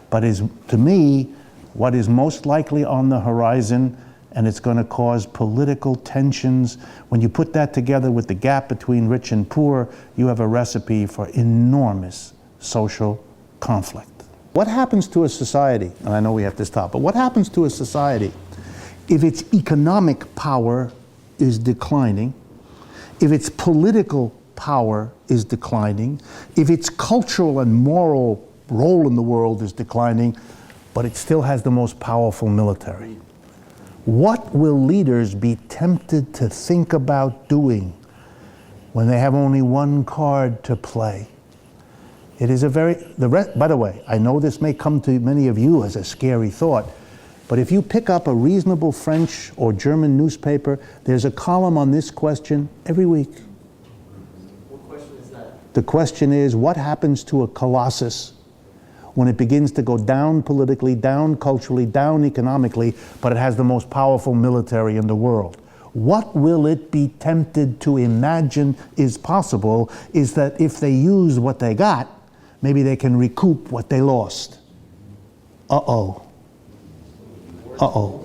but is, to me, what is most likely on the horizon, and it's going to cause political tensions. When you put that together with the gap between rich and poor, you have a recipe for enormous social conflict. What happens to a society, and I know we have to stop, but what happens to a society if its economic power is declining, if its political power is declining, if its cultural and moral role in the world is declining, but it still has the most powerful military? What will leaders be tempted to think about doing when they have only one card to play? It is a very, by the way, I know this may come to many of you as a scary thought, but if you pick up a reasonable French or German newspaper, there's a column on this question every week. What question is that? The question is, what happens to a colossus when it begins to go down politically, down culturally, down economically, but it has the most powerful military in the world? What will it be tempted to imagine is possible is that if they use what they got, maybe they can recoup what they lost. Uh-oh. Uh-oh.